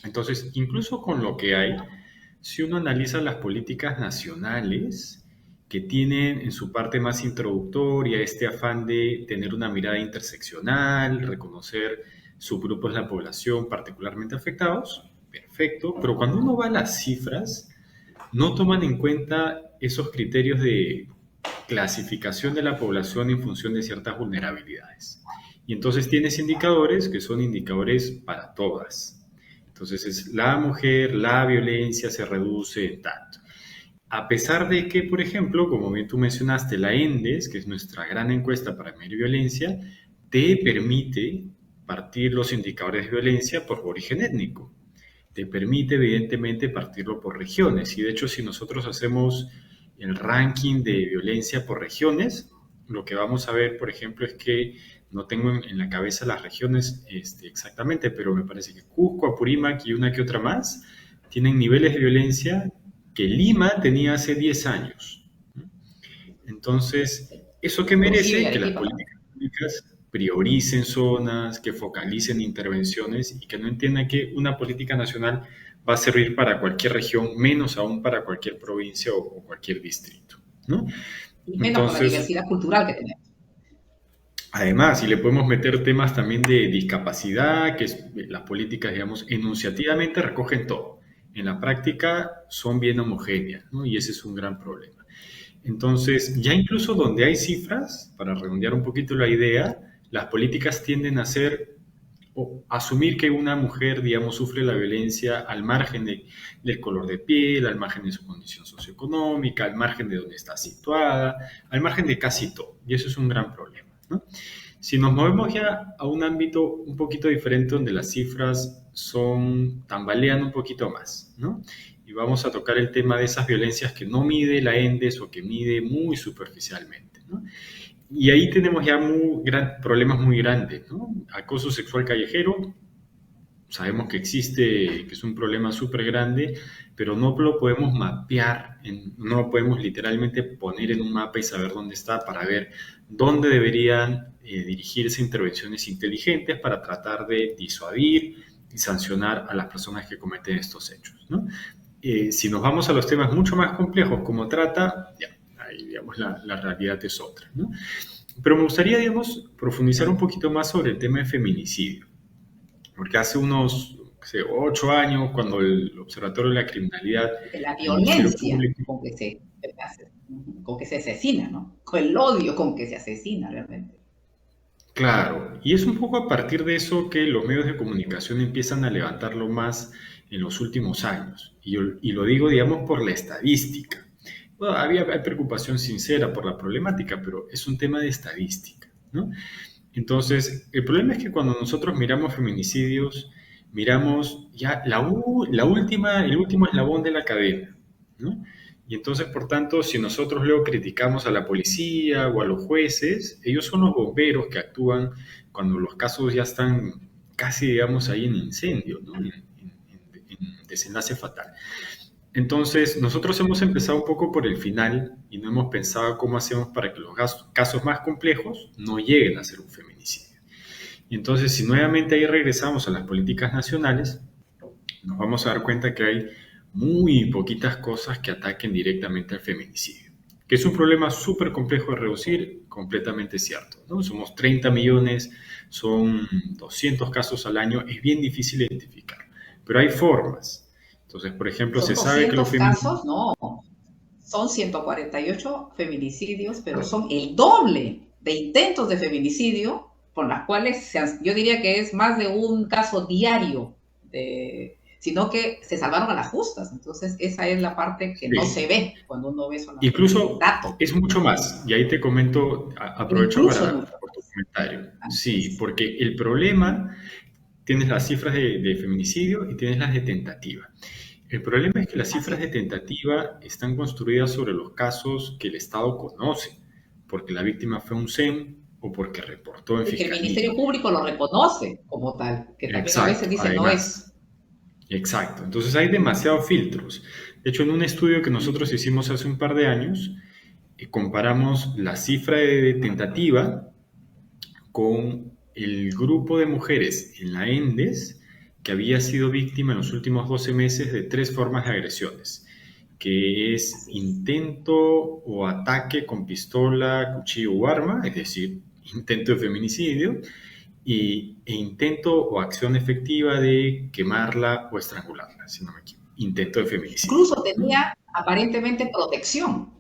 Entonces, incluso con lo que hay, si uno analiza las políticas nacionales que tienen en su parte más introductoria este afán de tener una mirada interseccional, reconocer subgrupos de la población particularmente afectados, perfecto, pero cuando uno va a las cifras, no toman en cuenta esos criterios de clasificación de la población en función de ciertas vulnerabilidades. Y entonces tienes indicadores que son indicadores para todas. Entonces es la mujer, la violencia se reduce en tanto. A pesar de que, por ejemplo, como bien tú mencionaste, la ENDES, que es nuestra gran encuesta para medir violencia, te permite partir los indicadores de violencia por origen étnico. Te permite, evidentemente, partirlo por regiones. Y de hecho, si nosotros hacemos el ranking de violencia por regiones, lo que vamos a ver, por ejemplo, es que no tengo en la cabeza las regiones exactamente, pero me parece que Cusco, Apurímac y una que otra más tienen niveles de violencia que Lima tenía hace 10 años. Entonces, ¿eso qué merece? Que las políticas públicas prioricen zonas, que focalicen intervenciones y que no entiendan que una política nacional va a servir para cualquier región, menos aún para cualquier provincia o cualquier distrito, ¿no? Y menos con la diversidad cultural que tenemos. Además, y le podemos meter temas también de discapacidad, que las políticas, digamos, enunciativamente recogen todo. En la práctica son bien homogéneas, ¿no? Y ese es un gran problema. Entonces, ya incluso donde hay cifras, para redondear un poquito la idea, las políticas tienden a ser o asumir que una mujer, digamos, sufre la violencia al margen del color de piel, al margen de su condición socioeconómica, al margen de dónde está situada, al margen de casi todo. Y eso es un gran problema, ¿no? Si nos movemos ya a un ámbito un poquito diferente donde las cifras tambalean un poquito más, ¿no? Y vamos a tocar el tema de esas violencias que no mide la ENDES o que mide muy superficialmente, ¿no? Y ahí tenemos ya problemas muy grandes, ¿no? Acoso sexual callejero, sabemos que existe, que es un problema súper grande, pero no lo podemos mapear, no lo podemos literalmente poner en un mapa y saber dónde está para ver dónde deberían dirigirse intervenciones inteligentes para tratar de disuadir y sancionar a las personas que cometen estos hechos, ¿no? Si nos vamos a los temas mucho más complejos como trata, ya, ahí digamos la realidad es otra, ¿no? Pero me gustaría, digamos, profundizar un poquito más sobre el tema de feminicidio, porque hace unos 8 años, cuando el Observatorio de la Criminalidad... De la violencia con que se asesina, ¿no? Con el odio con que se asesina realmente. Claro, y es un poco a partir de eso que los medios de comunicación empiezan a levantarlo más en los últimos años. Y lo digo, digamos, por la estadística. Bueno, hay preocupación sincera por la problemática, pero es un tema de estadística, ¿no? Entonces, el problema es que cuando nosotros miramos feminicidios, miramos ya el último eslabón de la cadena, ¿no? Y entonces, por tanto, si nosotros luego criticamos a la policía o a los jueces, ellos son los bomberos que actúan cuando los casos ya están casi, digamos, ahí en incendio, ¿no? En desenlace fatal. Entonces, nosotros hemos empezado un poco por el final y no hemos pensado cómo hacemos para que los casos más complejos no lleguen a ser un feminicidio. Y entonces, si nuevamente ahí regresamos a las políticas nacionales, nos vamos a dar cuenta que hay muy poquitas cosas que ataquen directamente al feminicidio, que es un problema súper complejo de reducir, completamente cierto, ¿no? Somos 30 millones, son 200 casos al año, es bien difícil identificar, pero hay formas. Entonces, por ejemplo, se sabe que los casos, no, son 148 feminicidios, pero son el doble de intentos de feminicidio, por las cuales yo diría que es más de un caso diario, sino que se salvaron a las justas. Entonces, esa es la parte que no se ve cuando uno ve solamente incluso el dato. Es mucho más, y ahí te comento, aprovecho por tu comentario. Sí, porque el problema, tienes las cifras de feminicidio y tienes las de tentativa. El problema es que las cifras de tentativa están construidas sobre los casos que el Estado conoce, porque la víctima fue un SEM o porque reportó en fiscalía. Que el Ministerio Público lo reconoce como tal, que también a veces dice no es. Exacto, entonces hay demasiados filtros. De hecho, en un estudio que nosotros hicimos hace un par de años, comparamos la cifra de tentativa con el grupo de mujeres en la ENDES que había sido víctima en los últimos 12 meses de 3 formas de agresiones, que es intento o ataque con pistola, cuchillo o arma, es decir, intento de feminicidio, e intento o acción efectiva de quemarla o estrangularla, si no me equivoco. Intento de feminicidio. Incluso tenía aparentemente protección,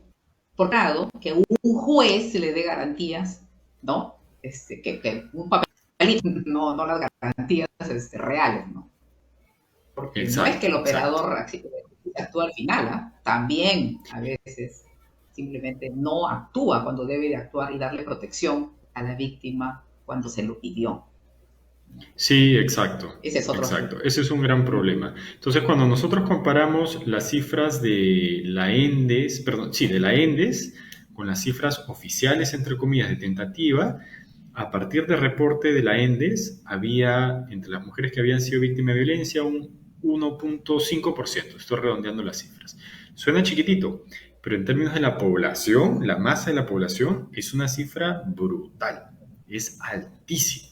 por lado, que un juez le dé garantías, ¿no? Que un papelito, no las garantías reales, ¿no? Porque no es que Exacto, el exacto. operador actúa al final, ¿eh? También a veces simplemente no actúa cuando debe de actuar y darle protección a la víctima cuando se lo pidió. Sí, exacto, Ese es otro asunto. exacto. Ese es un gran problema. Entonces, cuando nosotros comparamos las cifras de la ENDES, perdón, sí, de la ENDES con las cifras oficiales, entre comillas, de tentativa, a partir del reporte de la ENDES, había entre las mujeres que habían sido víctimas de violencia un 1,5%. Estoy redondeando las cifras. Suena chiquitito, pero en términos de la población, la masa de la población, es una cifra brutal. Es altísima.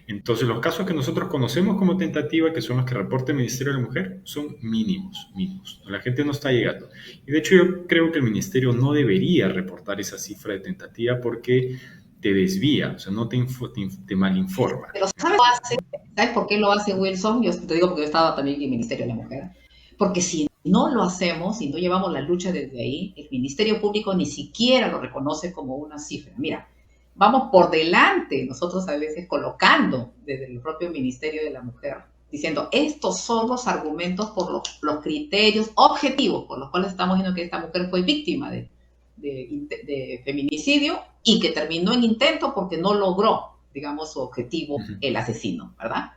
Entonces, los casos que nosotros conocemos como tentativa, que son los que reporta el Ministerio de la Mujer, son mínimos, mínimos. La gente no está llegando. Y de hecho, yo creo que el Ministerio no debería reportar esa cifra de tentativa porque te desvía, o sea, no te malinforma. Pero ¿sabes por qué lo hace Wilson? Yo te digo porque yo estaba también en el Ministerio de la Mujer. Porque si no lo hacemos, si no llevamos la lucha desde ahí, el Ministerio Público ni siquiera lo reconoce como una cifra. Mira, vamos por delante, nosotros a veces colocando desde el propio Ministerio de la Mujer, diciendo, estos son los argumentos por los criterios objetivos por los cuales estamos viendo que esta mujer fue víctima de feminicidio y que terminó en intento porque no logró, digamos, su objetivo, el asesino, ¿verdad?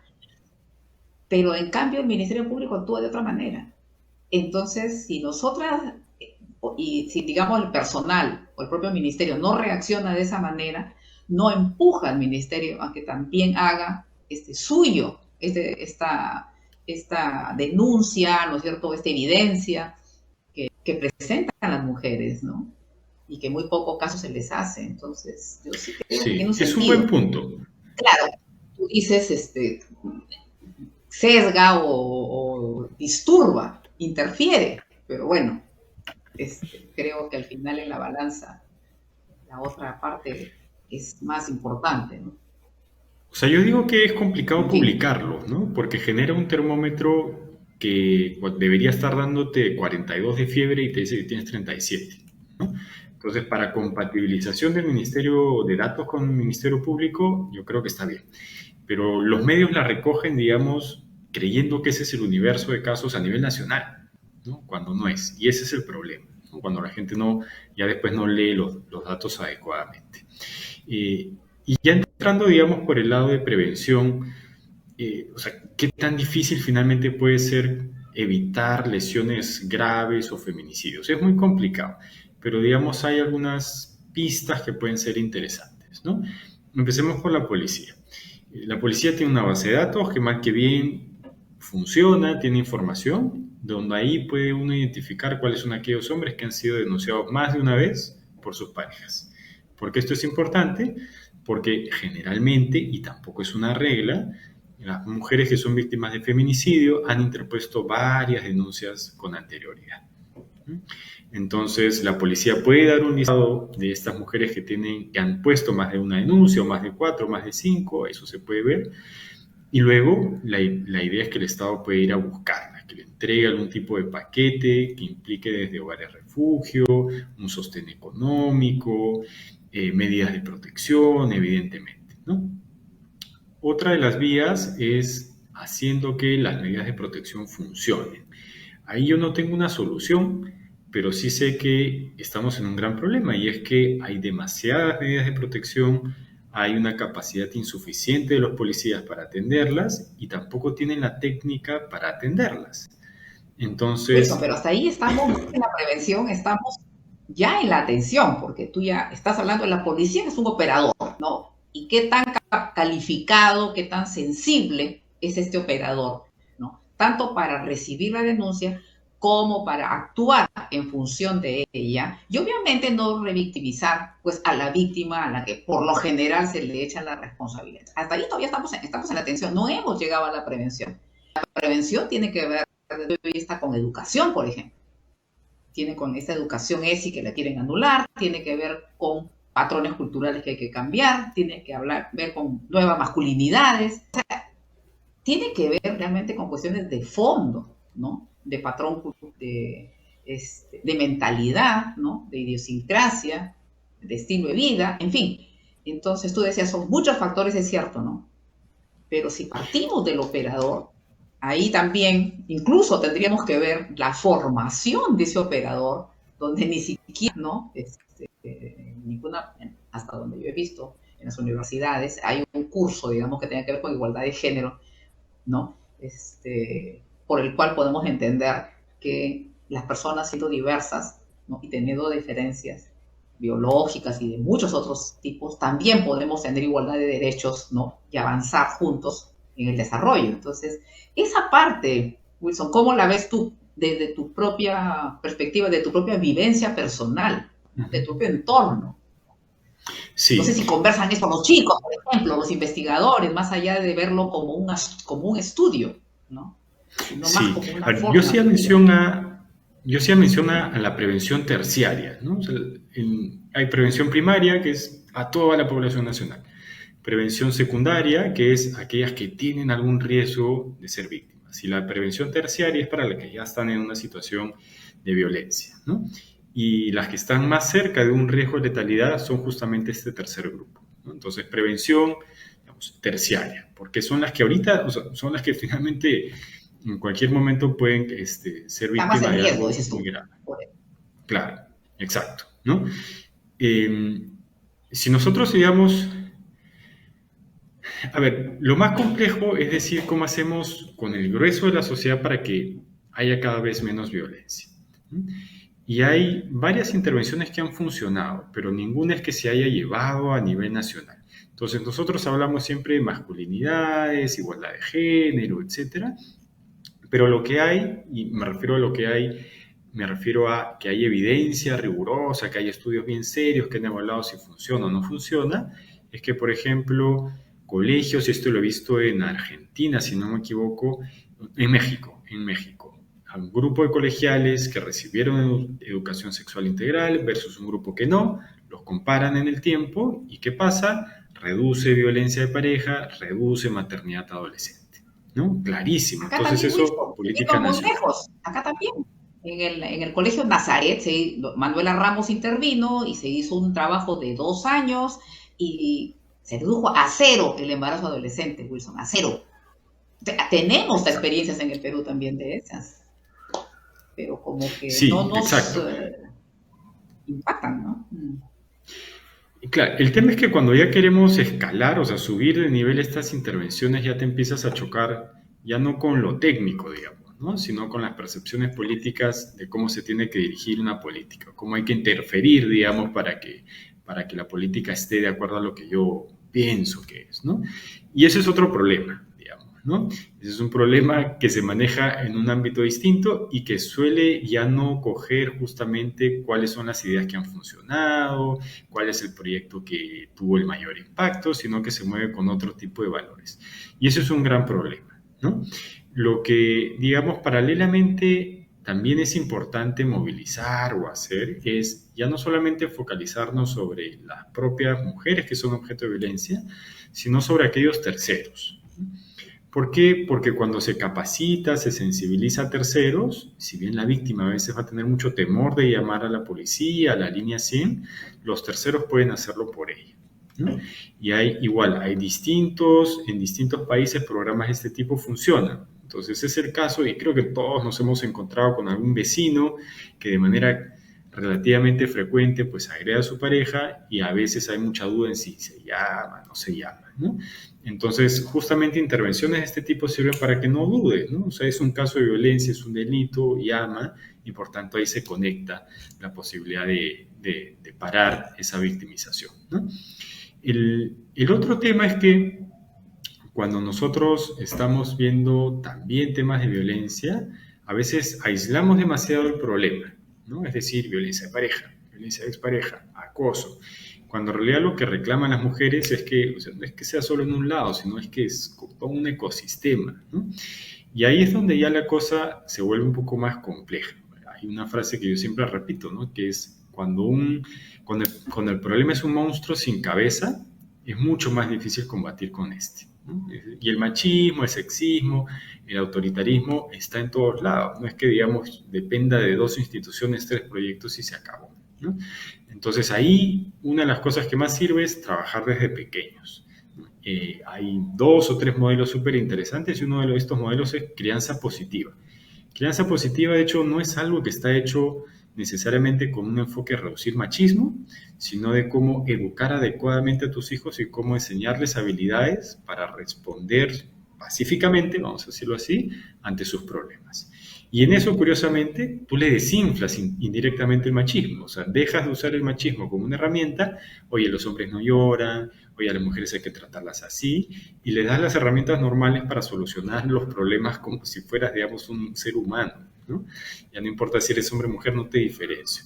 Pero en cambio el Ministerio Público actúa de otra manera. Entonces, si nosotras, y si digamos el personal o el propio ministerio no reacciona de esa manera, no empuja al ministerio a que también haga suyo esta denuncia, ¿no es cierto?, esta evidencia que presentan las mujeres, ¿no? Y que muy pocos casos se les hace. Entonces, yo sí creo que tiene un Sí, es un sentido. buen punto. Claro, tú dices, sesga o disturba, interfiere, pero bueno, creo que al final en la balanza la otra parte es más importante, ¿no? O sea, yo digo que es complicado En fin. publicarlo, ¿no? Porque genera un termómetro que debería estar dándote 42 de fiebre y te dice que tienes 37, ¿no? Entonces, para compatibilización del Ministerio de Datos con el Ministerio Público, yo creo que está bien. Pero los medios la recogen, digamos, creyendo que ese es el universo de casos a nivel nacional, ¿no? Cuando no es. Y ese es el problema, ¿no? Cuando la gente no, ya después no lee los datos adecuadamente. Y ya entrando, digamos, por el lado de prevención, o sea, ¿qué tan difícil finalmente puede ser evitar lesiones graves o feminicidios? Es muy complicado, pero digamos, hay algunas pistas que pueden ser interesantes, ¿no? Empecemos por la policía. La policía tiene una base de datos que mal que bien funciona, tiene información, donde ahí puede uno identificar cuáles son aquellos hombres que han sido denunciados más de una vez por sus parejas. ¿Por qué esto es importante? Porque generalmente, y tampoco es una regla, las mujeres que son víctimas de feminicidio han interpuesto varias denuncias con anterioridad. Entonces, la policía puede dar un listado de estas mujeres que han puesto más de una denuncia, o más de 4, o más de 5, eso se puede ver. Y luego, la idea es que el Estado puede ir a buscarlas, que le entregue algún tipo de paquete que implique desde hogares refugio, un sostén económico, medidas de protección, evidentemente, ¿no? Otra de las vías es haciendo que las medidas de protección funcionen. Ahí yo no tengo una solución, pero sí sé que estamos en un gran problema y es que hay demasiadas medidas de protección, hay una capacidad insuficiente de los policías para atenderlas y tampoco tienen la técnica para atenderlas. Wilson, Entonces, pero hasta ahí estamos en la prevención, estamos ya en la atención, porque tú ya estás hablando de la policía, que es un operador, ¿no? Y qué tan calificado, qué tan sensible es este operador, ¿no? Tanto para recibir la denuncia como para actuar en función de ella, y obviamente no revictimizar pues a la víctima a la que por lo general se le echa la responsabilidad. Hasta ahí todavía estamos en la atención, no hemos llegado a la prevención. La prevención tiene que ver desde el punto de vista con educación, por ejemplo. Tiene con esa educación ESI que la quieren anular, tiene que ver con patrones culturales que hay que cambiar, tiene que ver con nuevas masculinidades, o sea, tiene que ver realmente con cuestiones de fondo, ¿no? De patrón, de de mentalidad, ¿no? De idiosincrasia, de estilo de vida, en fin. Entonces tú decías, son muchos factores, es cierto, ¿no? Pero si partimos del operador, ahí también incluso tendríamos que ver la formación de ese operador, donde ni siquiera, ¿no? Ninguna, hasta donde yo he visto en las universidades, hay un curso, digamos, que tenga que ver con igualdad de género, ¿no? Por el cual podemos entender que las personas siendo diversas, ¿no? Y teniendo diferencias biológicas y de muchos otros tipos, también podemos tener igualdad de derechos, ¿no? Y avanzar juntos en el desarrollo. Entonces, esa parte, Wilson, ¿cómo la ves tú desde tu propia perspectiva, de tu propia vivencia personal, de tu propio entorno? Sí. No sé si conversan eso los chicos, por ejemplo, los investigadores, más allá de verlo como un estudio, ¿no? Sino Sí, más como una forma. yo hacía mención a la prevención terciaria, ¿no? O sea, hay prevención primaria, que es a toda la población nacional. Prevención secundaria, que es aquellas que tienen algún riesgo de ser víctimas. Y la prevención terciaria es para las que ya están en una situación de violencia, ¿no? Y las que están más cerca de un riesgo de letalidad son justamente este tercer grupo, ¿no? Entonces, prevención, digamos, terciaria, porque son las que ahorita, o sea, son las que finalmente en cualquier momento pueden ser víctimas de algo muy grave. Claro, exacto, ¿no? Si nosotros, digamos, a ver, lo más complejo es decir cómo hacemos con el grueso de la sociedad para que haya cada vez menos violencia, ¿no? Y hay varias intervenciones que han funcionado, pero ninguna es que se haya llevado a nivel nacional. Entonces, nosotros hablamos siempre de masculinidades, igualdad de género, etcétera. Pero lo que hay, y me refiero a lo que hay, me refiero a que hay evidencia rigurosa, que hay estudios bien serios que han evaluado si funciona o no funciona, es que, por ejemplo, colegios, y esto lo he visto en Argentina, si no me equivoco, en México, a un grupo de colegiales que recibieron educación sexual integral versus un grupo que no, los comparan en el tiempo, ¿y qué pasa? Reduce violencia de pareja, reduce maternidad adolescente, ¿no? Clarísimo. Acá entonces también, eso, política muy nacional. lejos, acá también. En el colegio Nazaret, Manuela Ramos intervino y se hizo un trabajo de 2 años y se redujo a 0 el embarazo adolescente, Wilson, a 0. Tenemos experiencias en el Perú también de esas, pero como que sí, no nos exacto. impactan, ¿no? Claro, el tema es que cuando ya queremos escalar, o sea, subir de nivel estas intervenciones, ya te empiezas a chocar ya no con lo técnico, digamos, ¿no? Sino con las percepciones políticas de cómo se tiene que dirigir una política, cómo hay que interferir, digamos, para que la política esté de acuerdo a lo que yo pienso que es, ¿no? Y ese es otro problema, digamos, ¿no? Ese es un problema que se maneja en un ámbito distinto y que suele ya no coger justamente cuáles son las ideas que han funcionado, cuál es el proyecto que tuvo el mayor impacto, sino que se mueve con otro tipo de valores. Y eso es un gran problema, ¿no? Lo que, digamos, paralelamente también es importante movilizar o hacer es ya no solamente focalizarnos sobre las propias mujeres que son objeto de violencia, sino sobre aquellos terceros. ¿Por qué? Porque cuando se capacita, se sensibiliza a terceros, si bien la víctima a veces va a tener mucho temor de llamar a la policía, a la línea 100, los terceros pueden hacerlo por ella, ¿no? Y hay en distintos países programas de este tipo funcionan. Entonces ese es el caso y creo que todos nos hemos encontrado con algún vecino que de manera relativamente frecuente pues agrede a su pareja y a veces hay mucha duda en si se llama, no se llama, ¿no? Entonces, justamente intervenciones de este tipo sirven para que no dude, ¿no? O sea, es un caso de violencia, es un delito, llama, y por tanto ahí se conecta la posibilidad de parar esa victimización, ¿no? El otro tema es que cuando nosotros estamos viendo también temas de violencia, a veces aislamos demasiado el problema, ¿no? Es decir, violencia de pareja, violencia de expareja, acoso, cuando en realidad lo que reclaman las mujeres es que, o sea, no es que sea solo en un lado, sino es que es todo un ecosistema, ¿no? Y ahí es donde ya la cosa se vuelve un poco más compleja. Hay una frase que yo siempre repito, ¿no? Que es cuando el problema es un monstruo sin cabeza, es mucho más difícil combatir con este, ¿no? Y el machismo, el sexismo, el autoritarismo está en todos lados. No es que, digamos, dependa de 2 instituciones, 3 proyectos y se acabó, ¿no? Entonces ahí una de las cosas que más sirve es trabajar desde pequeños. Hay 2 o 3 modelos súper interesantes y uno de estos modelos es crianza positiva. Crianza positiva, de hecho, no es algo que está hecho necesariamente con un enfoque a reducir machismo, sino de cómo educar adecuadamente a tus hijos y cómo enseñarles habilidades para responder pacíficamente, vamos a decirlo así, ante sus problemas. Y en eso, curiosamente, tú le desinflas indirectamente el machismo, o sea, dejas de usar el machismo como una herramienta, oye, los hombres no lloran, oye, a las mujeres hay que tratarlas así, y les das las herramientas normales para solucionar los problemas como si fueras, digamos, un ser humano, ¿no? Ya no importa si eres hombre o mujer, no te diferencia.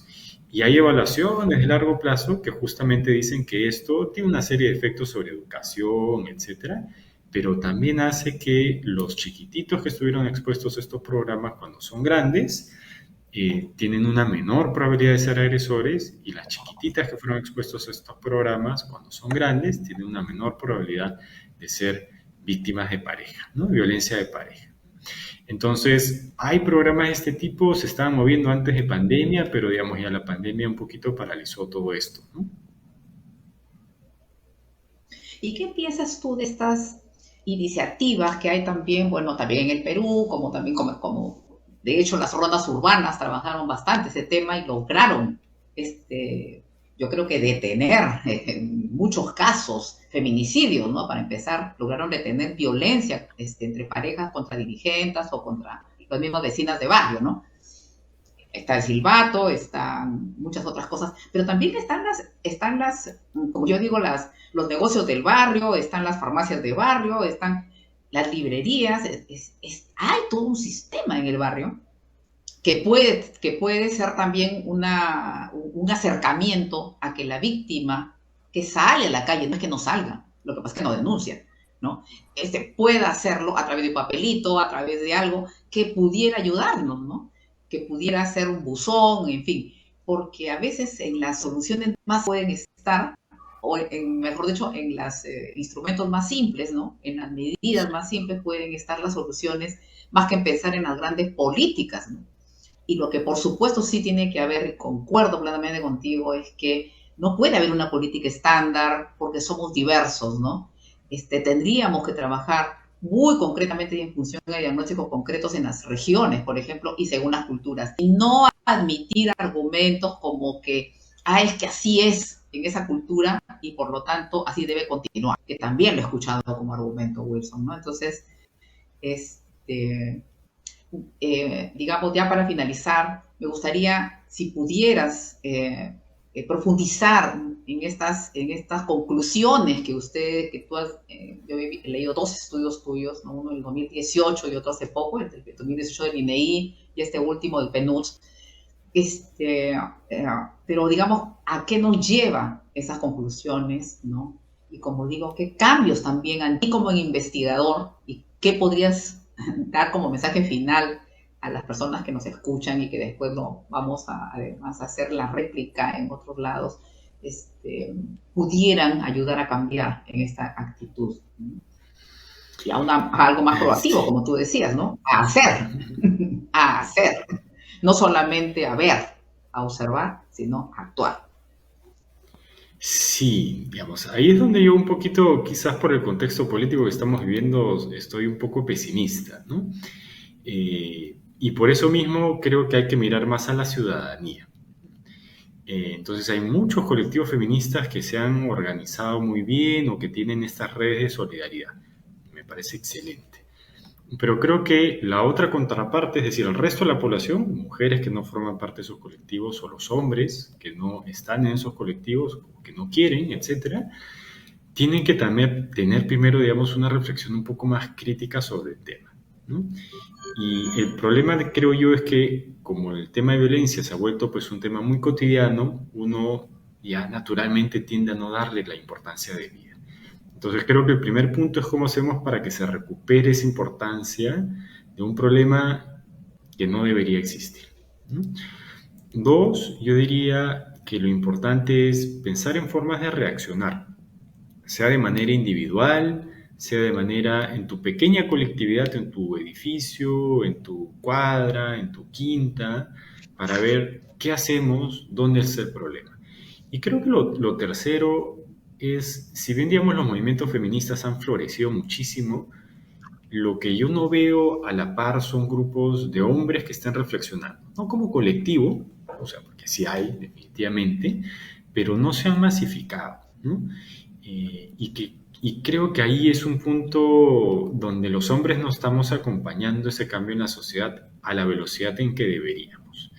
Y hay evaluaciones de largo plazo que justamente dicen que esto tiene una serie de efectos sobre educación, etcétera, pero también hace que los chiquititos que estuvieron expuestos a estos programas cuando son grandes tienen una menor probabilidad de ser agresores y las chiquititas que fueron expuestos a estos programas cuando son grandes tienen una menor probabilidad de ser víctimas de pareja, ¿no? Violencia de pareja. Entonces, hay programas de este tipo, se estaban moviendo antes de pandemia, pero digamos ya la pandemia un poquito paralizó todo esto, ¿no? ¿Y qué piensas tú de estas iniciativas que hay también, bueno, también en el Perú, como también de hecho las rondas urbanas trabajaron bastante ese tema y lograron, yo creo que detener en muchos casos feminicidios, ¿no? Para empezar, lograron detener violencia entre parejas contra dirigentes o contra las mismas vecinas de barrio, ¿no? Está el silbato, están muchas otras cosas, pero también están las, como yo digo, los negocios del barrio, están las farmacias de barrio, están las librerías, hay todo un sistema en el barrio que puede ser también un acercamiento a que la víctima que sale a la calle, no es que no salga, lo que pasa es que no denuncia, ¿no? Pueda hacerlo a través de un papelito, a través de algo que pudiera ayudarnos, ¿no? Que pudiera ser un buzón, en fin, porque a veces en las soluciones más pueden estar, o mejor dicho, en los instrumentos más simples, ¿no? En las medidas más simples pueden estar las soluciones, más que pensar en las grandes políticas, ¿no? Y lo que por supuesto sí tiene que haber, y concuerdo plenamente contigo, es que no puede haber una política estándar porque somos diversos, ¿no? Tendríamos que trabajar muy concretamente y en función de diagnósticos concretos en las regiones, por ejemplo, y según las culturas. Y no admitir argumentos como que, es que así es en esa cultura y por lo tanto así debe continuar, que también lo he escuchado como argumento, Wilson, ¿no? Entonces, digamos, ya para finalizar, me gustaría, si pudieras profundizar en estas conclusiones que tú has, yo he leído 2 estudios tuyos, ¿no? Uno del 2018 y otro hace poco, el del 2018 del INEI y este último del PNUD, pero digamos, ¿a qué nos lleva esas conclusiones, ¿no? Y como digo, ¿qué cambios también a ti como investigador y qué podrías dar como mensaje final a las personas que nos escuchan y que después lo vamos a además a hacer la réplica en otros lados, pudieran ayudar a cambiar en esta actitud, ¿no? Y a algo más proactivo, como tú decías, ¿no? A hacer, no solamente a ver, a observar, sino a actuar. Sí, digamos, ahí es donde yo un poquito, quizás por el contexto político que estamos viviendo, estoy un poco pesimista, ¿no? Y por eso mismo creo que hay que mirar más a la ciudadanía. Entonces hay muchos colectivos feministas que se han organizado muy bien o que tienen estas redes de solidaridad. Me parece excelente. Pero creo que la otra contraparte, es decir, el resto de la población, mujeres que no forman parte de esos colectivos o los hombres que no están en esos colectivos o que no quieren, etcétera, tienen que también tener primero, digamos, una reflexión un poco más crítica sobre el tema, ¿no? Y el problema, creo yo, es que como el tema de violencia se ha vuelto pues un tema muy cotidiano, uno ya naturalmente tiende a no darle la importancia de vida. Entonces creo que el primer punto es cómo hacemos para que se recupere esa importancia de un problema que no debería existir, ¿no? 2, yo diría que lo importante es pensar en formas de reaccionar, sea de manera individual, sea de manera en tu pequeña colectividad, en tu edificio, en tu cuadra, en tu quinta, para ver qué hacemos, dónde es el problema. Y creo que lo tercero es, si bien digamos los movimientos feministas han florecido muchísimo, lo que yo no veo a la par son grupos de hombres que están reflexionando, no como colectivo, o sea, porque sí hay, definitivamente, pero no se han masificado, ¿no? Y creo que ahí es un punto donde los hombres no estamos acompañando ese cambio en la sociedad a la velocidad en que deberíamos.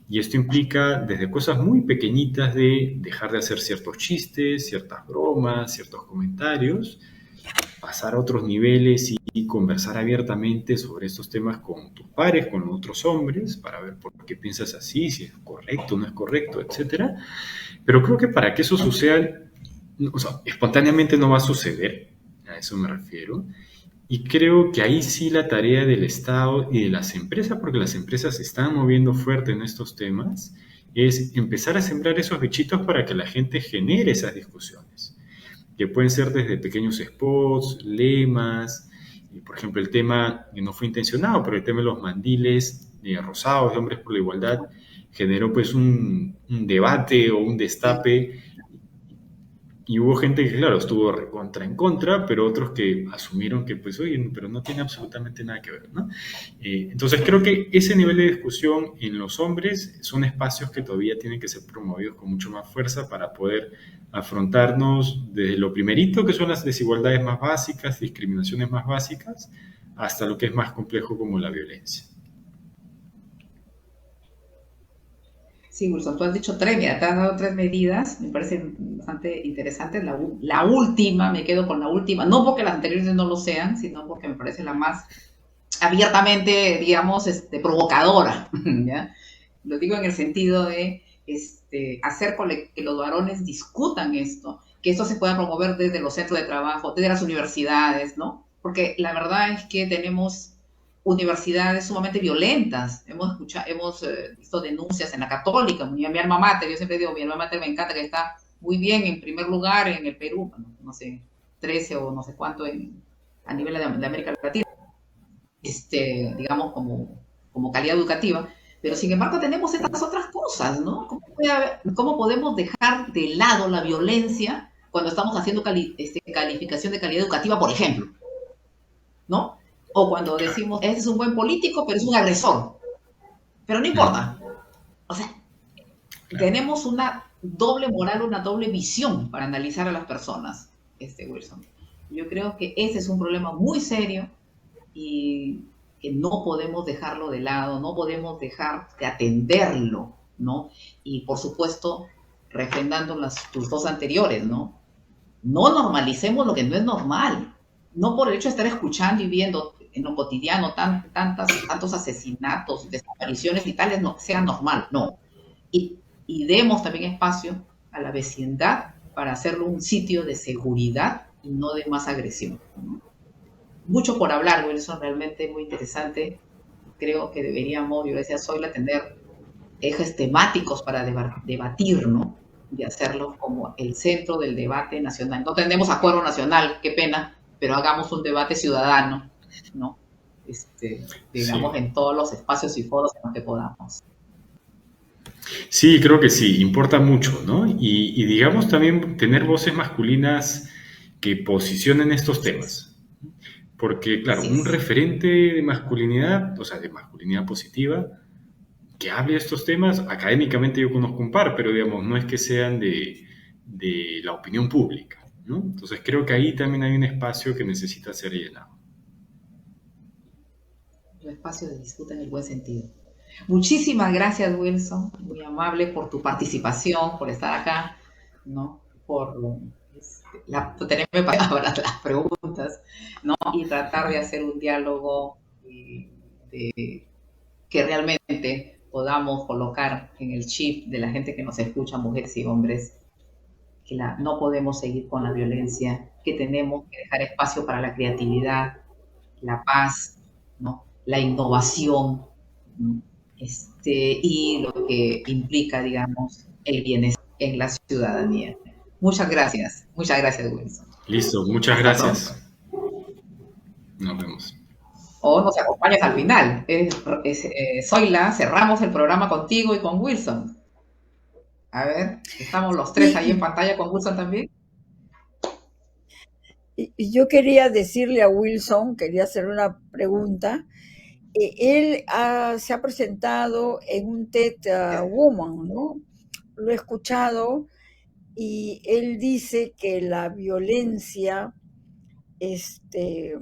Y esto implica desde cosas muy pequeñitas de dejar de hacer ciertos chistes, ciertas bromas, ciertos comentarios, pasar a otros niveles y conversar abiertamente sobre estos temas con tus pares, con otros hombres, para ver por qué piensas así, si es correcto, no es correcto, etcétera. Pero creo que para que eso suceda, o sea, espontáneamente no va a suceder, a eso me refiero. Y creo que ahí sí la tarea del Estado y de las empresas, porque las empresas se están moviendo fuerte en estos temas, es empezar a sembrar esos bichitos para que la gente genere esas discusiones, que pueden ser desde pequeños spots, lemas, y por ejemplo el tema, que no fue intencionado, pero el tema de los mandiles rosados de Hombres por la Igualdad generó pues un debate o un destape, y hubo gente que, claro, estuvo recontra en contra, pero otros que asumieron que, pues, oye, pero no tiene absolutamente nada que ver, ¿no? Entonces, creo que ese nivel de discusión en los hombres son espacios que todavía tienen que ser promovidos con mucho más fuerza para poder afrontarnos desde lo primerito, que son las desigualdades más básicas, discriminaciones más básicas, hasta lo que es más complejo como la violencia. Sí, Wilson, tú has dicho tres, mira, te has dado tres medidas, me parecen bastante interesantes. La última, me quedo con la última, no porque las anteriores no lo sean, sino porque me parece la más abiertamente, digamos, provocadora, ¿ya? Lo digo en el sentido de hacer que los varones discutan esto, que esto se pueda promover desde los centros de trabajo, desde las universidades, ¿no? Porque la verdad es que tenemos universidades sumamente violentas. Hemos visto denuncias en la Católica, mi alma mater, yo siempre digo, mi alma mater me encanta, que está muy bien en primer lugar en el Perú, no sé, 13 o no sé cuánto a nivel de América Latina, digamos, como calidad educativa. Pero sin embargo tenemos estas otras cosas, ¿no? ¿Cómo podemos dejar de lado la violencia cuando estamos haciendo calificación de calidad educativa, por ejemplo? ¿No? O cuando decimos, este es un buen político, pero es un agresor. Pero no importa. O sea, tenemos una doble moral, una doble visión para analizar a las personas, Wilson. Yo creo que ese es un problema muy serio y que no podemos dejarlo de lado, no podemos dejar de atenderlo, ¿no? Y por supuesto, refrendando tus dos anteriores, ¿no? No normalicemos lo que no es normal. No por el hecho de estar escuchando y viendo en lo cotidiano tantos asesinatos, desapariciones y tales, no sea normal, no. Y demos también espacio a la vecindad para hacerlo un sitio de seguridad y no de más agresión, ¿no? Mucho por hablar, Wilson, realmente muy interesante. Creo que deberíamos, yo decía, Zoila, tener ejes temáticos para debatir, ¿no? Y hacerlo como el centro del debate nacional. No tenemos acuerdo nacional, qué pena, pero hagamos un debate ciudadano, ¿no? Digamos, sí, en todos los espacios y foros en los que podamos. Sí, creo que sí, importa mucho, ¿no? Y digamos también tener voces masculinas que posicionen estos temas. Porque, claro, un referente de masculinidad, o sea, de masculinidad positiva, que hable de estos temas, académicamente yo conozco un par, pero digamos, no es que sean de la opinión pública, ¿no? Entonces creo que ahí también hay un espacio que necesita ser llenado. Un espacio de disputa en el buen sentido. Muchísimas gracias, Wilson, muy amable por tu participación, por estar acá, ¿no? Por tenerme para las preguntas, ¿no? Y tratar de hacer un diálogo que realmente podamos colocar en el chip de la gente que nos escucha, mujeres y hombres, que no podemos seguir con la violencia, que tenemos que dejar espacio para la creatividad, la paz, ¿no? La innovación, ¿no? Y lo que implica, digamos, el bienestar en la ciudadanía. Muchas gracias, Wilson. Listo, muchas gracias. Nos vemos. O nos acompañas al final. Zoila, cerramos el programa contigo y con Wilson. A ver, estamos los tres ahí en pantalla con Wilson también. Y yo quería decirle a Wilson, quería hacer una pregunta. Él se ha presentado en un TED Woman, ¿no? Lo he escuchado y él dice que la violencia, que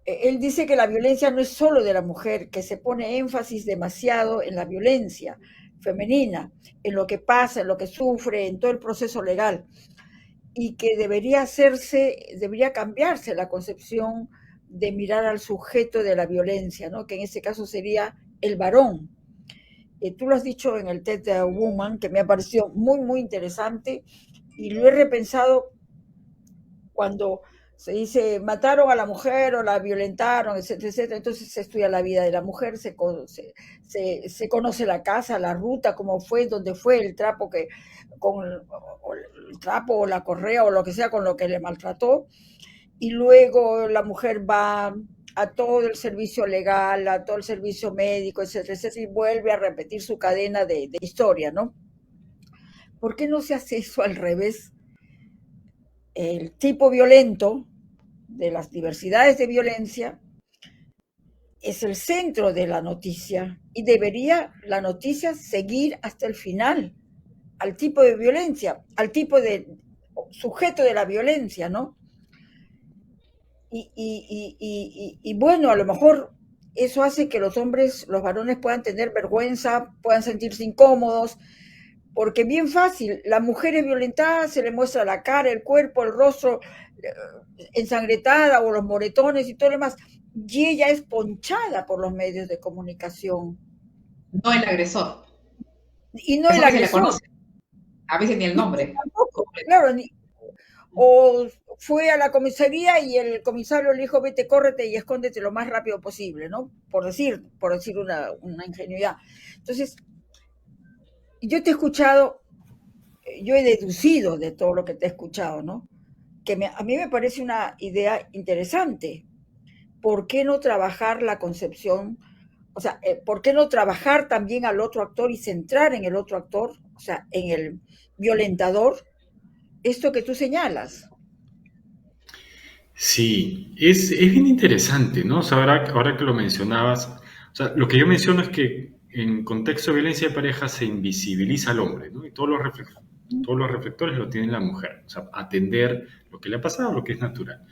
él dice que la violencia no es solo de la mujer, que se pone énfasis demasiado en la violencia femenina, en lo que pasa, en lo que sufre, en todo el proceso legal, y que debería cambiarse la concepción de mirar al sujeto de la violencia, ¿no? Que en este caso sería el varón. Tú lo has dicho en el TED Woman, que me ha parecido muy, muy interesante, y lo he repensado cuando se dice mataron a la mujer o la violentaron, etcétera, etcétera. Entonces se estudia la vida de la mujer, se conoce la casa, la ruta, cómo fue, dónde fue, el trapo el trapo o la correa o lo que sea con lo que le maltrató, y luego la mujer va a todo el servicio legal, a todo el servicio médico, etcétera, etcétera, y vuelve a repetir su cadena de historia, ¿no? ¿Por qué no se hace eso al revés? El tipo violento de las diversidades de violencia es el centro de la noticia y debería la noticia seguir hasta el final al tipo de violencia, al tipo de sujeto de la violencia, ¿no? Y bueno, a lo mejor eso hace que los varones puedan tener vergüenza, puedan sentirse incómodos, porque bien fácil, la mujer es violentada, se le muestra la cara, el cuerpo, el rostro ensangrentada o los moretones y todo lo demás, y ella es ponchada por los medios de comunicación. No el agresor. Y no el agresor. Se le conoce. A veces ni el nombre. Tampoco, claro, o fue a la comisaría y el comisario le dijo, vete, córrete y escóndete lo más rápido posible, ¿no? Por decir una ingenuidad. Entonces, yo te he escuchado, yo he deducido de todo lo que te he escuchado, ¿no? Que a mí me parece una idea interesante. ¿Por qué no trabajar la concepción? O sea, ¿por qué no trabajar también al otro actor y centrar en el otro actor, o sea, en el violentador, esto que tú señalas? Sí, es bien interesante, ¿no? O sea, ahora que lo mencionabas, o sea, lo que yo menciono es que en contexto de violencia de pareja se invisibiliza al hombre, ¿no? Y todos los reflectores lo tiene la mujer, o sea, atender lo que le ha pasado, lo que es natural.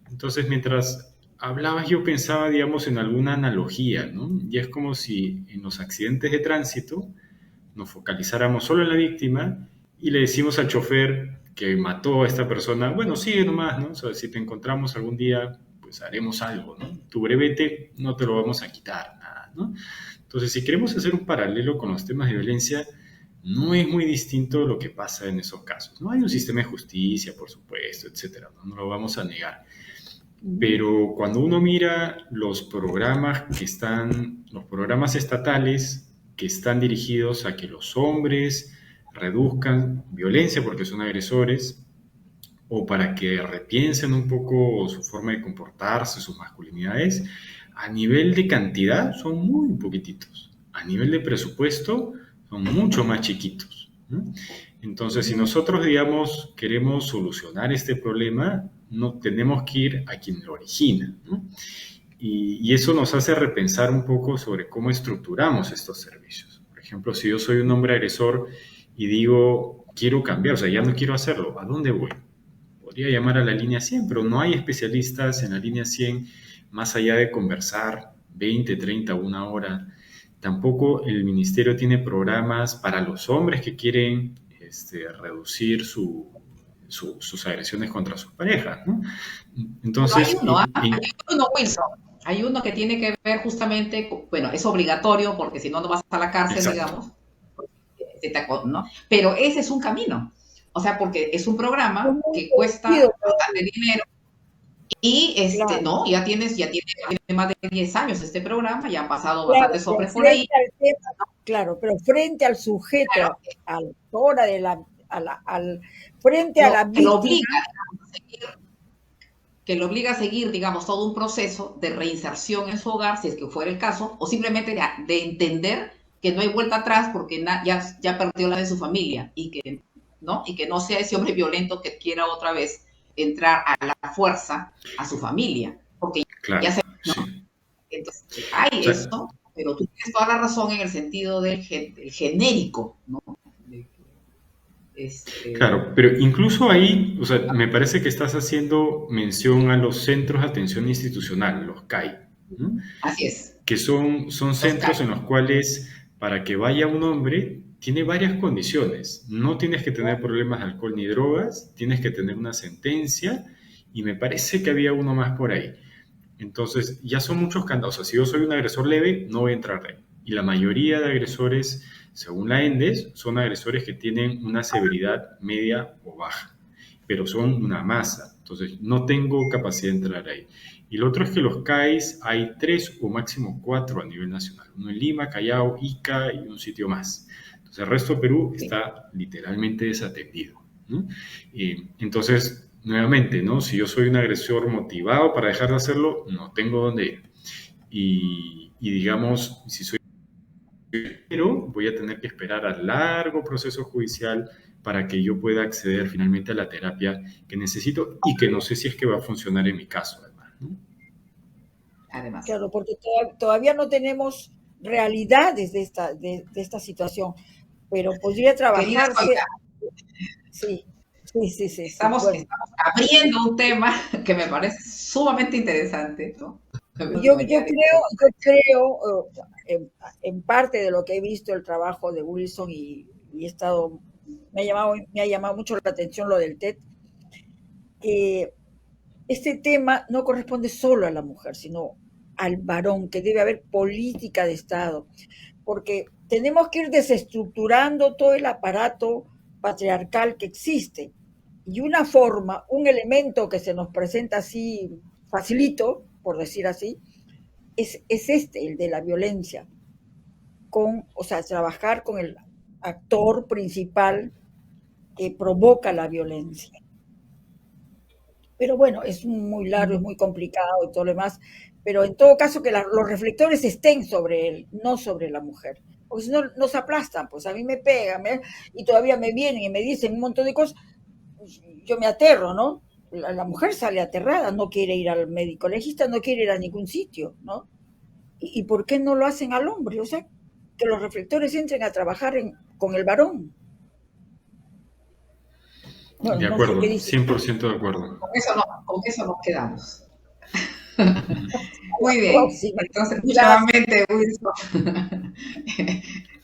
Entonces, mientras hablabas, yo pensaba, digamos, en alguna analogía, ¿no? Y es como si en los accidentes de tránsito nos focalizáramos solo en la víctima y le decimos al chofer que mató a esta persona, bueno, sigue nomás, ¿no? O sea, si te encontramos algún día, pues haremos algo, ¿no? Tu brevete no te lo vamos a quitar, nada, ¿no? Entonces, si queremos hacer un paralelo con los temas de violencia, no es muy distinto lo que pasa en esos casos, ¿no? Hay un sistema de justicia, por supuesto, etcétera, no lo vamos a negar. Pero cuando uno mira los programas los programas estatales que están dirigidos a que los hombres reduzcan violencia porque son agresores, o para que repiensen un poco su forma de comportarse, sus masculinidades, a nivel de cantidad son muy poquititos. A nivel de presupuesto son mucho más chiquitos, ¿no? Entonces, si nosotros, digamos, queremos solucionar este problema, no tenemos que ir a quien lo origina, ¿no? Y eso nos hace repensar un poco sobre cómo estructuramos estos servicios. Por ejemplo, si yo soy un hombre agresor y digo, quiero cambiar, o sea, ya no quiero hacerlo, ¿a dónde voy? Podría llamar a la línea 100, pero no hay especialistas en la línea 100 más allá de conversar 20, 30, una hora. Tampoco el ministerio tiene programas para los hombres que quieren reducir sus agresiones contra sus parejas, ¿no? Entonces, hay uno, Wilson. Hay uno que tiene que ver justamente, bueno, es obligatorio porque si no, no vas a la cárcel, exacto. digamos, ¿no? Pero ese es un camino. O sea, porque es un programa que cuesta bastante dinero y claro. No, ya tiene más de 10 años este programa, ya han pasado bastantes hombres por ahí. Claro, pero frente al sujeto, claro, a la hora de frente a la víctima, obliga que le obliga a seguir, digamos, todo un proceso de reinserción en su hogar, si es que fuera el caso, o simplemente de entender que no hay vuelta atrás porque ya perdió la de su familia y que no sea ese hombre violento que quiera otra vez entrar a la fuerza a su familia, porque ya Claro, se, ¿no? sí. Entonces, O hay sea, eso, pero tú tienes toda la razón en el sentido del genérico, ¿no? claro, pero incluso ahí, o sea, me parece que estás haciendo mención a los centros de atención institucional, los CAI, ¿no? Así es, Que son los centros CAI. en los cuales para que vaya un hombre tiene varias condiciones. No tienes que tener problemas de alcohol ni drogas, tienes que tener una sentencia y me parece que había uno más por ahí. Entonces, ya son muchos candados. O sea, si yo soy un agresor leve, no voy a entrar ahí. Y la mayoría de agresores, según la ENDES, son agresores que tienen una severidad media o baja, pero son una masa. Entonces, no tengo capacidad de entrar ahí. Y lo otro es que los CAIs hay 3 o máximo 4 a nivel nacional. Uno en Lima, Callao, Ica y un sitio más. Entonces, el resto de Perú Sí. está literalmente desatendido, ¿no? Entonces, nuevamente, ¿no? Si yo soy un agresor motivado para dejar de hacerlo, no tengo dónde ir. Y digamos, si soy pero voy a tener que esperar a largo proceso judicial para que yo pueda acceder finalmente a la terapia que necesito y que no sé si es que va a funcionar en mi caso, además, ¿no? Además. Claro, porque todavía no tenemos realidades de esta situación, pero podría Querida trabajarse. Zoila, Sí, sí, sí, sí, sí. estamos Bueno, abriendo un tema que me parece sumamente interesante, ¿no? yo creo en parte de lo que he visto el trabajo de Wilson y he estado, me ha llamado mucho la atención lo del TED, que este tema no corresponde solo a la mujer, sino al varón, que debe haber política de Estado, porque tenemos que ir desestructurando todo el aparato patriarcal que existe. Y una forma, un elemento que se nos presenta así facilito, por decir así, es este, el de la violencia, o sea, trabajar con el actor principal que provoca la violencia. Pero bueno, es muy largo, es muy complicado y todo lo demás, pero en todo caso que los reflectores estén sobre él, no sobre la mujer, porque si no nos aplastan, pues a mí me pegan y todavía me vienen y me dicen un montón de cosas, pues, yo me aterro, ¿no? La mujer sale aterrada, no quiere ir al médico legista, no quiere ir a ningún sitio, ¿no? ¿Y por qué no lo hacen al hombre? O sea, que los reflectores entren a trabajar con el varón. Bueno, De no sé qué acuerdo, dices. 100% de acuerdo. Con eso nos quedamos. Muy La bien. próxima. Entonces, Gracias. nuevamente, Wilson.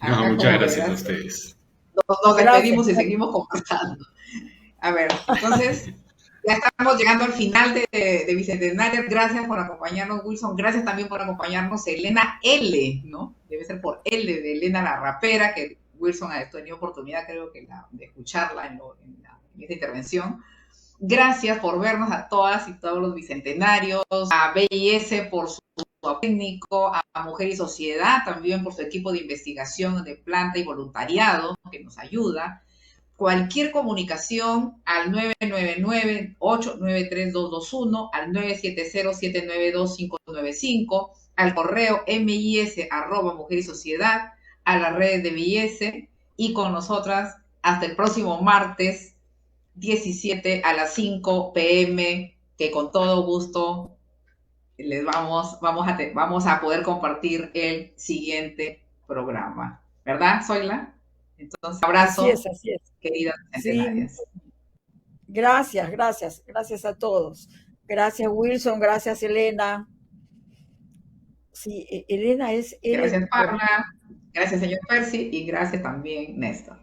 No, Acá, muchas como gracias a verás, ustedes. nos Gracias. despedimos y seguimos conversando. A ver, entonces, ya estamos llegando al final de Bicentenario. Gracias por acompañarnos, Wilson. Gracias también por acompañarnos, Elena L, ¿no? Debe ser por L de Elena la rapera, que Wilson ha tenido oportunidad, creo que, de escucharla en esta intervención. Gracias por vernos a todas y todos los bicentenarios, a BIS por su técnico, a Mujer y Sociedad también por su equipo de investigación de planta y voluntariado que nos ayuda. Cualquier comunicación al 999-893-221, al 970-792-595, al correo mis@Mujer y Sociedad, a las redes de BIS y con nosotras hasta el próximo martes 17 a las 5 p.m., que con todo gusto les vamos a poder compartir el siguiente programa. ¿Verdad, Zoila? Entonces, Así es, abrazo, así es. queridas Sí, centenarias. gracias, gracias, gracias a todos. Gracias, Wilson, gracias, Elena. Sí, Elena es L Gracias, por... Paula. Gracias, señor Percy. Y gracias también, Néstor.